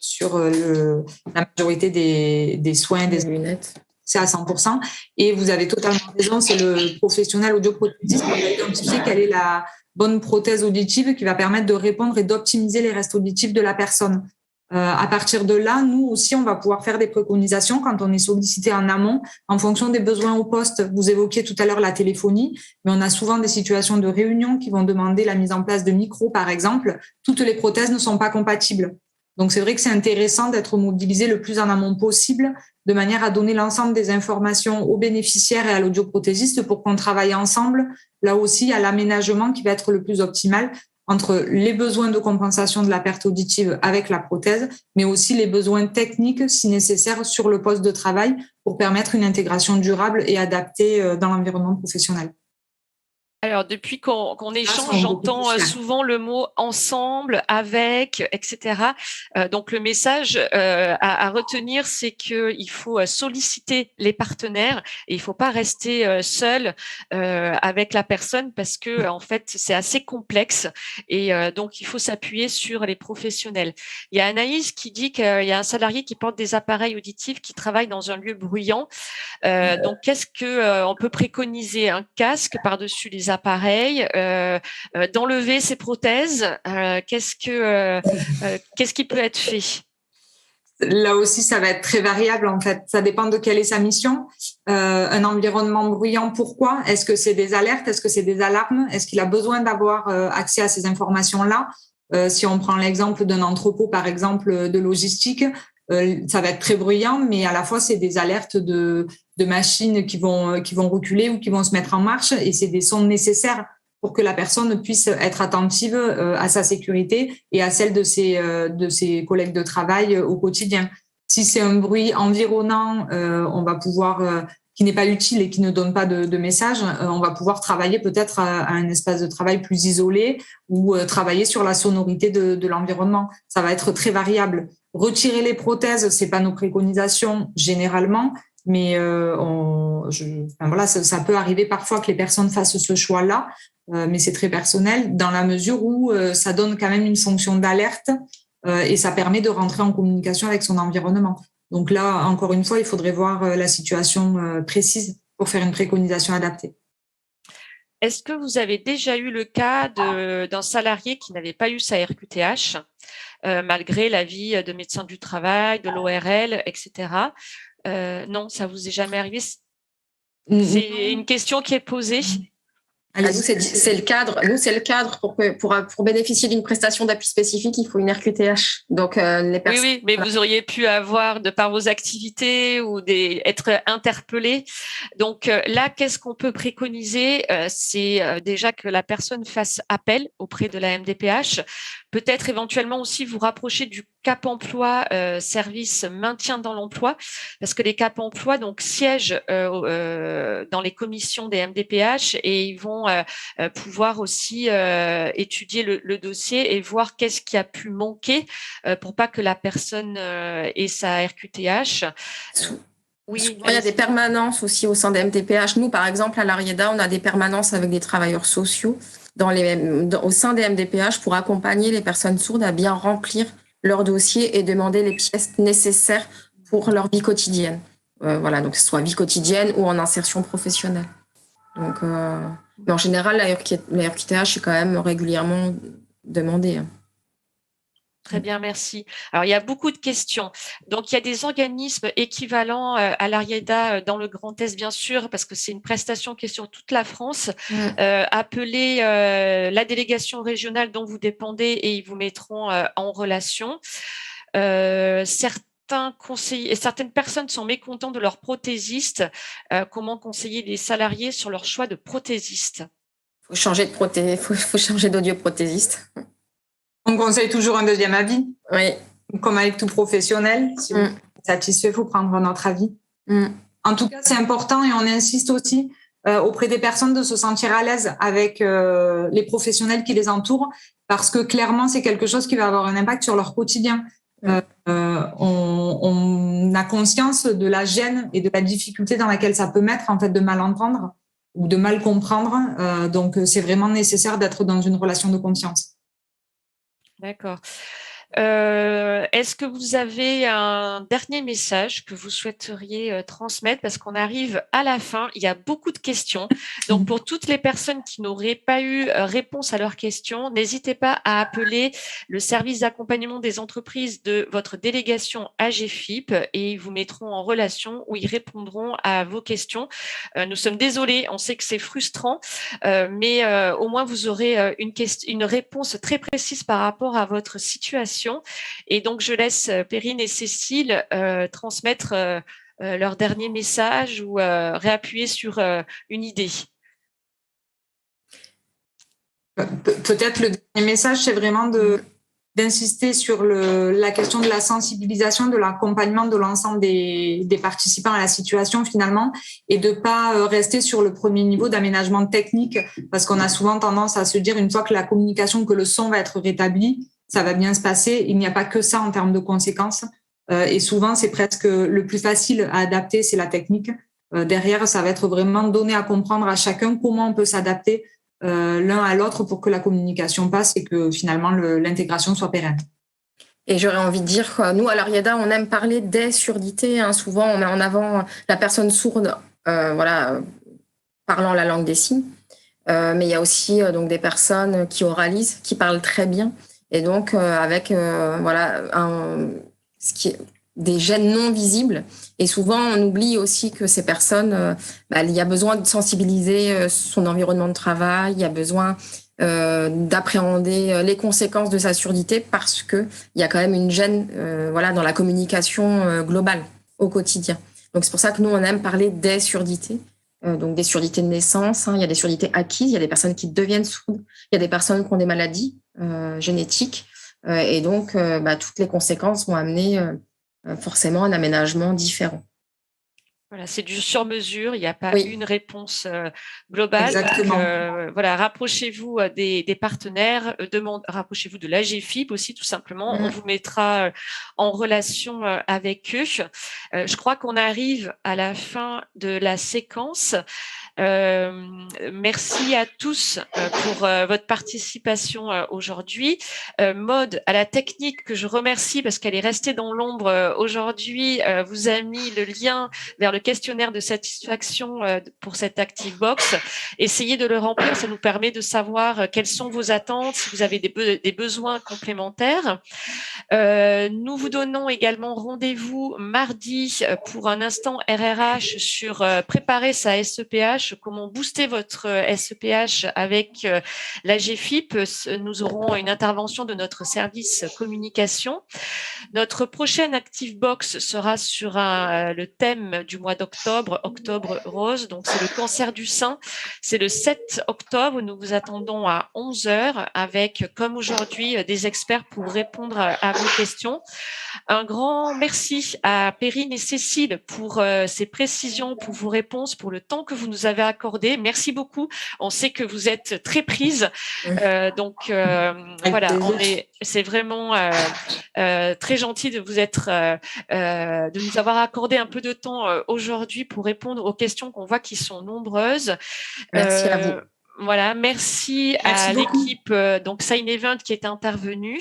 sur la majorité des soins, des lunettes. C'est à 100%. Et vous avez totalement raison, c'est le professionnel audioprothésiste qui va identifier quelle est la bonne prothèse auditive qui va permettre de répondre et d'optimiser les restes auditifs de la personne. À partir de là, nous aussi, on va pouvoir faire des préconisations quand on est sollicité en amont en fonction des besoins au poste. Vous évoquiez tout à l'heure la téléphonie, mais on a souvent des situations de réunion qui vont demander la mise en place de micros, par exemple. Toutes les prothèses ne sont pas compatibles. Donc, c'est vrai que c'est intéressant d'être mobilisé le plus en amont possible de manière à donner l'ensemble des informations aux bénéficiaires et à l'audioprothésiste pour qu'on travaille ensemble, là aussi, à l'aménagement qui va être le plus optimal entre les besoins de compensation de la perte auditive avec la prothèse, mais aussi les besoins techniques, si nécessaire, sur le poste de travail pour permettre une intégration durable et adaptée dans l'environnement professionnel. Alors, depuis qu'on échange, j'entends souvent le mot ensemble, avec, etc. Donc, le message à retenir, c'est qu'il faut solliciter les partenaires et il ne faut pas rester seul avec la personne parce que, en fait, c'est assez complexe et donc, il faut s'appuyer sur les professionnels. Il y a Anaïs qui dit qu'il y a un salarié qui porte des appareils auditifs qui travaille dans un lieu bruyant. Donc, qu'est-ce qu'on peut préconiser? Un casque par-dessus les appareils, d'enlever ces prothèses. Qu'est-ce qui peut être fait? Là aussi, ça va être très variable en fait. Ça dépend de quelle est sa mission. Un environnement bruyant, pourquoi? Est-ce que c'est des alertes? Est-ce que c'est des alarmes? Est-ce qu'il a besoin d'avoir accès à ces informations-là? Si on prend l'exemple d'un entrepôt, par exemple, de logistique, ça va être très bruyant, mais à la fois, c'est des alertes de machines qui vont reculer ou qui vont se mettre en marche et c'est des sons nécessaires pour que la personne puisse être attentive à sa sécurité et à celle de ses collègues de travail au quotidien. Si c'est un bruit environnant, on va pouvoir qui n'est pas utile et qui ne donne pas de message, on va pouvoir travailler peut-être à un espace de travail plus isolé ou travailler sur la sonorité de l'environnement. Ça va être très variable. Retirer les prothèses, c'est pas nos préconisations généralement, mais ça peut arriver parfois que les personnes fassent ce choix-là, mais c'est très personnel dans la mesure où ça donne quand même une fonction d'alerte et ça permet de rentrer en communication avec son environnement. Donc là, encore une fois, il faudrait voir la situation précise pour faire une préconisation adaptée. Est-ce que vous avez déjà eu le cas d'un salarié qui n'avait pas eu sa RQTH, malgré l'avis de médecin du travail, de l'ORL, etc. Non, ça vous est jamais arrivé? C'est une question qui est posée. Nous, c'est le cadre. Nous, c'est le cadre pour bénéficier d'une prestation d'appui spécifique, il faut une RQTH. Donc, les personnes. Oui, mais vous auriez pu avoir, de par vos activités ou être interpellé. Donc là, qu'est-ce qu'on peut préconiser? C'est déjà que la personne fasse appel auprès de la MDPH. Peut-être éventuellement aussi vous rapprocher du Cap Emploi, service maintien dans l'emploi, parce que les Cap Emploi donc siègent dans les commissions des MDPH et ils vont pouvoir aussi étudier le dossier et voir qu'est-ce qui a pu manquer pour pas que la personne ait sa RQTH. Oui, il y a des permanences aussi au sein des MDPH. Nous, par exemple, à l'Arieda, on a des permanences avec des travailleurs sociaux au sein des MDPH pour accompagner les personnes sourdes à bien remplir leur dossier et demander les pièces nécessaires pour leur vie quotidienne. Donc que ce soit vie quotidienne ou en insertion professionnelle. Donc, mais en général, la RQTH est quand même régulièrement demandée. Très bien, merci. Alors, il y a beaucoup de questions. Donc, il y a des organismes équivalents à l'Arieda dans le Grand Est, bien sûr, parce que c'est une prestation qui est sur toute la France. Appelez la délégation régionale dont vous dépendez et ils vous mettront en relation. Certains conseillers et certaines personnes sont mécontents de leur prothésiste. Comment conseiller les salariés sur leur choix de prothésiste? Faut changer d'audioprothésiste. On conseille toujours un deuxième avis. Oui. Comme avec tout professionnel. Si vous êtes satisfait, il faut prendre notre avis. En tout cas, c'est important et on insiste aussi auprès des personnes de se sentir à l'aise avec les professionnels qui les entourent parce que clairement, c'est quelque chose qui va avoir un impact sur leur quotidien. On a conscience de la gêne et de la difficulté dans laquelle ça peut mettre en fait de mal entendre ou de mal comprendre. Donc, c'est vraiment nécessaire d'être dans une relation de confiance. D'accord. Est-ce que vous avez un dernier message que vous souhaiteriez transmettre? Parce qu'on arrive à la fin, il y a beaucoup de questions. Donc, pour toutes les personnes qui n'auraient pas eu réponse à leurs questions, n'hésitez pas à appeler le service d'accompagnement des entreprises de votre délégation AGFIP et ils vous mettront en relation où ils répondront à vos questions. Nous sommes désolés, on sait que c'est frustrant, mais au moins vous aurez une réponse très précise par rapport à votre situation. Et donc, je laisse Perrine et Cécile transmettre leur dernier message ou réappuyer sur une idée. Peut-être le dernier message, c'est vraiment d'insister sur la question de la sensibilisation, de l'accompagnement de l'ensemble des participants à la situation finalement et de pas rester sur le premier niveau d'aménagement technique parce qu'on a souvent tendance à se dire une fois que la communication, que le son va être rétabli, ça va bien se passer. Il n'y a pas que ça en termes de conséquences. Et souvent, c'est presque le plus facile à adapter, c'est la technique. Derrière, ça va être vraiment donné à comprendre à chacun comment on peut s'adapter l'un à l'autre pour que la communication passe et que finalement l'intégration soit pérenne. Et j'aurais envie de dire que nous, à l'Arieda, on aime parler des surdités. Souvent, on met en avant la personne sourde parlant la langue des signes. Mais il y a aussi donc des personnes qui oralisent, qui parlent très bien. Et donc, avec des gènes non visibles. Et souvent, on oublie aussi que ces personnes, il y a besoin de sensibiliser son environnement de travail, il y a besoin d'appréhender les conséquences de sa surdité parce qu'il y a quand même une gêne dans la communication globale au quotidien. Donc, c'est pour ça que nous, on aime parler des surdités donc des surdité de naissance, il y a des surdités acquises, il y a des personnes qui deviennent sourdes, il y a des personnes qui ont des maladies génétiques, et donc toutes les conséquences vont amener forcément un aménagement différent. Voilà, c'est du sur-mesure, il n'y a pas Oui. une réponse globale. Exactement. Donc, voilà, rapprochez-vous des partenaires, rapprochez-vous de l'AGFIP aussi, tout simplement. On vous mettra en relation avec eux. Je crois qu'on arrive à la fin de la séquence. Merci à tous pour votre participation aujourd'hui. Maud, à la technique que je remercie parce qu'elle est restée dans l'ombre aujourd'hui, vous a mis le lien vers le questionnaire de satisfaction pour cette ActiveBox. Essayez de le remplir, ça nous permet de savoir quelles sont vos attentes, si vous avez des besoins complémentaires. Nous vous donnons également rendez-vous mardi pour un instant RRH sur préparer sa SEPH, comment booster votre SEPH avec l'AGFIP. Nous aurons une intervention de notre service communication. Notre prochaine ActiveBox sera sur le thème du mois d'octobre, octobre rose, donc c'est le cancer du sein. C'est le 7 octobre, nous vous attendons à 11h avec, comme aujourd'hui, des experts pour répondre à vos questions. Un grand merci à Perrine et Cécile pour ces précisions, pour vos réponses, pour le temps que vous nous avez accordé. Merci beaucoup. On sait que vous êtes très prises. Donc voilà, c'est vraiment très gentil de vous de nous avoir accordé un peu de temps aujourd'hui pour répondre aux questions qu'on voit qui sont nombreuses. Merci à vous. Voilà, merci à l'équipe donc Sign Event qui est intervenue.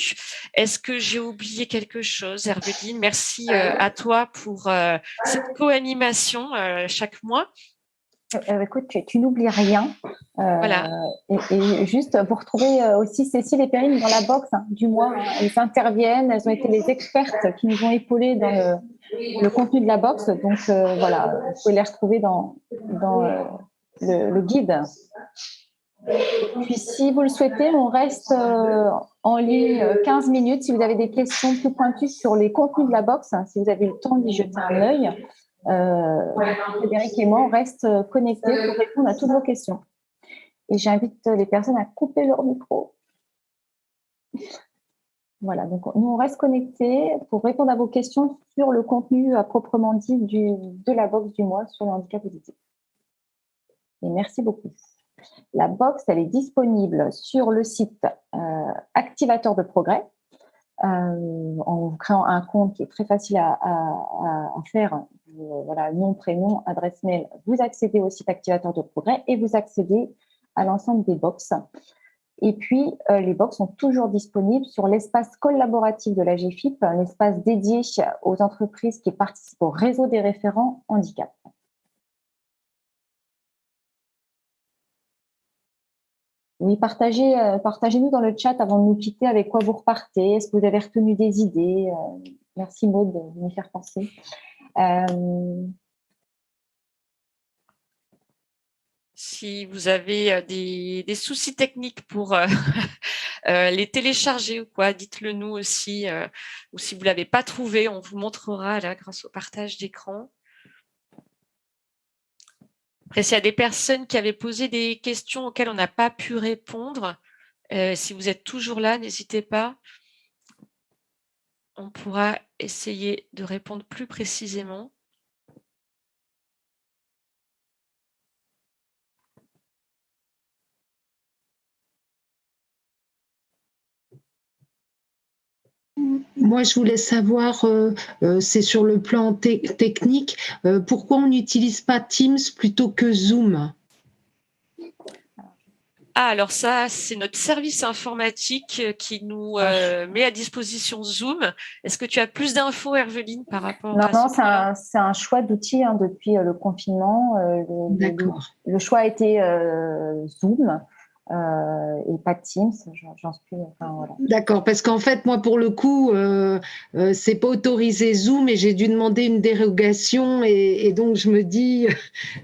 Est-ce que j'ai oublié quelque chose, Herveline? Merci à toi pour cette co-animation chaque mois. Écoute, tu n'oublies rien. Voilà. Et juste pour retrouver aussi Cécile et Perrine dans la box du mois, elles interviennent, elles ont été les expertes qui nous ont épaulées dans le contenu de la box. Donc voilà, vous pouvez les retrouver dans le guide. Puis si vous le souhaitez, on reste en ligne 15 minutes si vous avez des questions plus pointues sur les contenus de la box, si vous avez le temps d'y jeter un œil. Frédéric et moi, on reste connectés pour répondre à toutes vos questions. Et j'invite les personnes à couper leur micro. Voilà, donc nous, on reste connectés pour répondre à vos questions sur le contenu à proprement dit de la box du mois sur le handicap auditif. Et merci beaucoup. La box, elle est disponible sur le site Activateur de Progrès. En vous créant un compte qui est très facile à faire, voilà, nom, prénom, adresse mail, vous accédez au site Activateur de Progrès et vous accédez à l'ensemble des box. Et puis, les box sont toujours disponibles sur l'espace collaboratif de la GFIP, un espace dédié aux entreprises qui participent au réseau des référents handicap. Oui, partagez-nous dans le chat avant de nous quitter avec quoi vous repartez. Est-ce que vous avez retenu des idées? Merci Maud de m'y faire penser. Si vous avez des soucis techniques pour les télécharger ou quoi, dites-le nous aussi. Ou si vous ne l'avez pas trouvé, on vous montrera là grâce au partage d'écran. Après, s'il y a des personnes qui avaient posé des questions auxquelles on n'a pas pu répondre, si vous êtes toujours là, n'hésitez pas. On pourra essayer de répondre plus précisément. Moi, je voulais savoir, c'est sur le plan technique, pourquoi on n'utilise pas Teams plutôt que Zoom? Ah, alors ça, c'est notre service informatique qui nous met à disposition Zoom. Est-ce que tu as plus d'infos, Herveline, par rapport à ça? Non, c'est un choix d'outil depuis le confinement. Le choix a été Zoom. Et pas de Teams, j'en suis. Enfin, voilà. D'accord, parce qu'en fait, moi, pour le coup, c'est pas autorisé Zoom et j'ai dû demander une dérogation et donc je me dis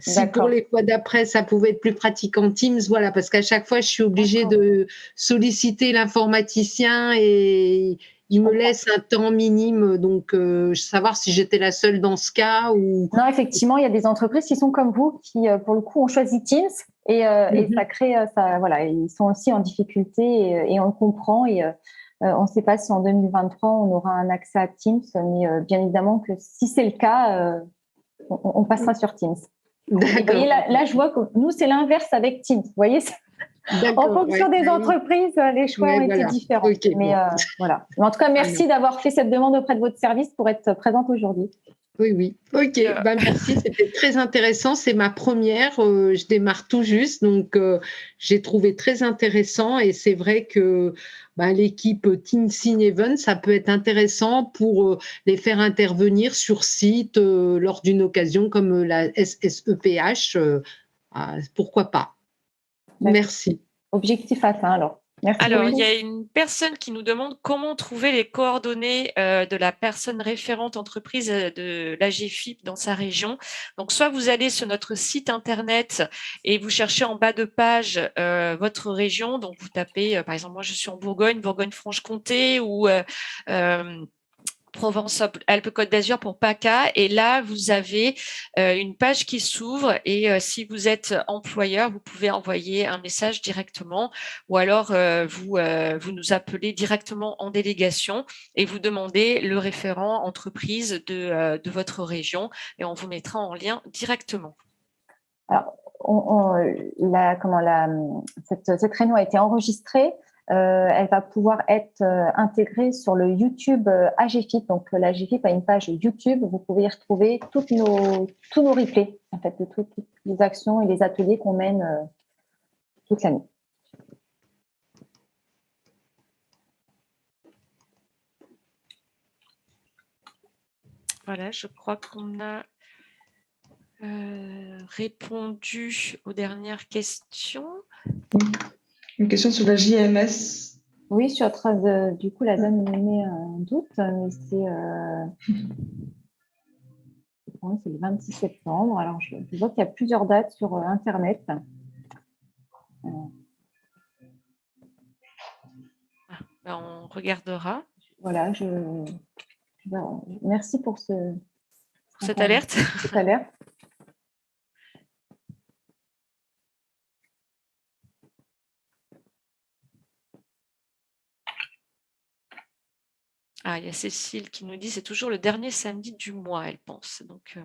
si pour les fois d'après ça pouvait être plus pratique en Teams, voilà, parce qu'à chaque fois je suis obligée de solliciter l'informaticien et il me laisse un temps minime, donc savoir si j'étais la seule dans ce cas ou… Non, effectivement, il y a des entreprises qui sont comme vous, qui, pour le coup, ont choisi Teams et ça crée, voilà, ils sont aussi en difficulté et on le comprend. Et on ne sait pas si en 2023, on aura un accès à Teams, mais bien évidemment que si c'est le cas, on passera sur Teams. Et vous voyez, là, je vois que nous, c'est l'inverse avec Teams. Vous voyez, en fonction des entreprises, les choix ont été différents. Okay, mais voilà. Mais en tout cas, merci d'avoir fait cette demande auprès de votre service pour être présente aujourd'hui. Oui. Ok, merci, c'était très intéressant. C'est ma première, je démarre tout juste, donc j'ai trouvé très intéressant et c'est vrai que l'équipe Teams in Event, ça peut être intéressant pour les faire intervenir sur site lors d'une occasion comme la SSEPH. Pourquoi pas? Merci. Objectif atteint alors. Merci alors, beaucoup. il y a une personne qui nous demande comment trouver les coordonnées de la personne référente entreprise de l'AGFIP dans sa région. Donc, soit vous allez sur notre site internet et vous cherchez en bas de page votre région. Donc, vous tapez, par exemple, moi je suis en Bourgogne, Bourgogne-Franche-Comté ou Provence-Alpes-Côte d'Azur pour PACA. Et là, vous avez une page qui s'ouvre et si vous êtes employeur, vous pouvez envoyer un message directement ou alors vous nous appelez directement en délégation et vous demandez le référent entreprise de votre région et on vous mettra en lien directement. Alors, cette réunion a été enregistrée. Elle va pouvoir être intégrée sur le YouTube AGFIP. Donc, l'AGFIP a une page YouTube. Vous pouvez y retrouver tous nos replays, en fait, de toutes les actions et les ateliers qu'on mène toute l'année. Voilà, je crois qu'on a répondu aux dernières questions. Une question sur la JMS. Oui, je suis en train de… Du coup, la dame me met un doute, mais c'est le 26 septembre. Alors, je vois qu'il y a plusieurs dates sur Internet. On regardera. Voilà, merci pour cette alerte. Cette alerte. Ah, il y a Cécile qui nous dit c'est toujours le dernier samedi du mois, elle pense. Donc,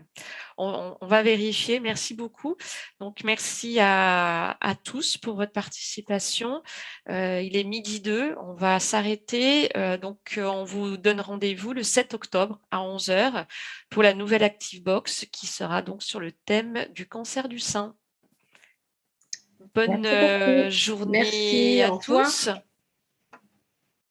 on va vérifier. Merci beaucoup. Donc, merci à tous pour votre participation. Il est 12h02. On va s'arrêter. Donc, on vous donne rendez-vous le 7 octobre à 11h pour la nouvelle ActiveBox qui sera donc sur le thème du cancer du sein. Bonne journée à tous.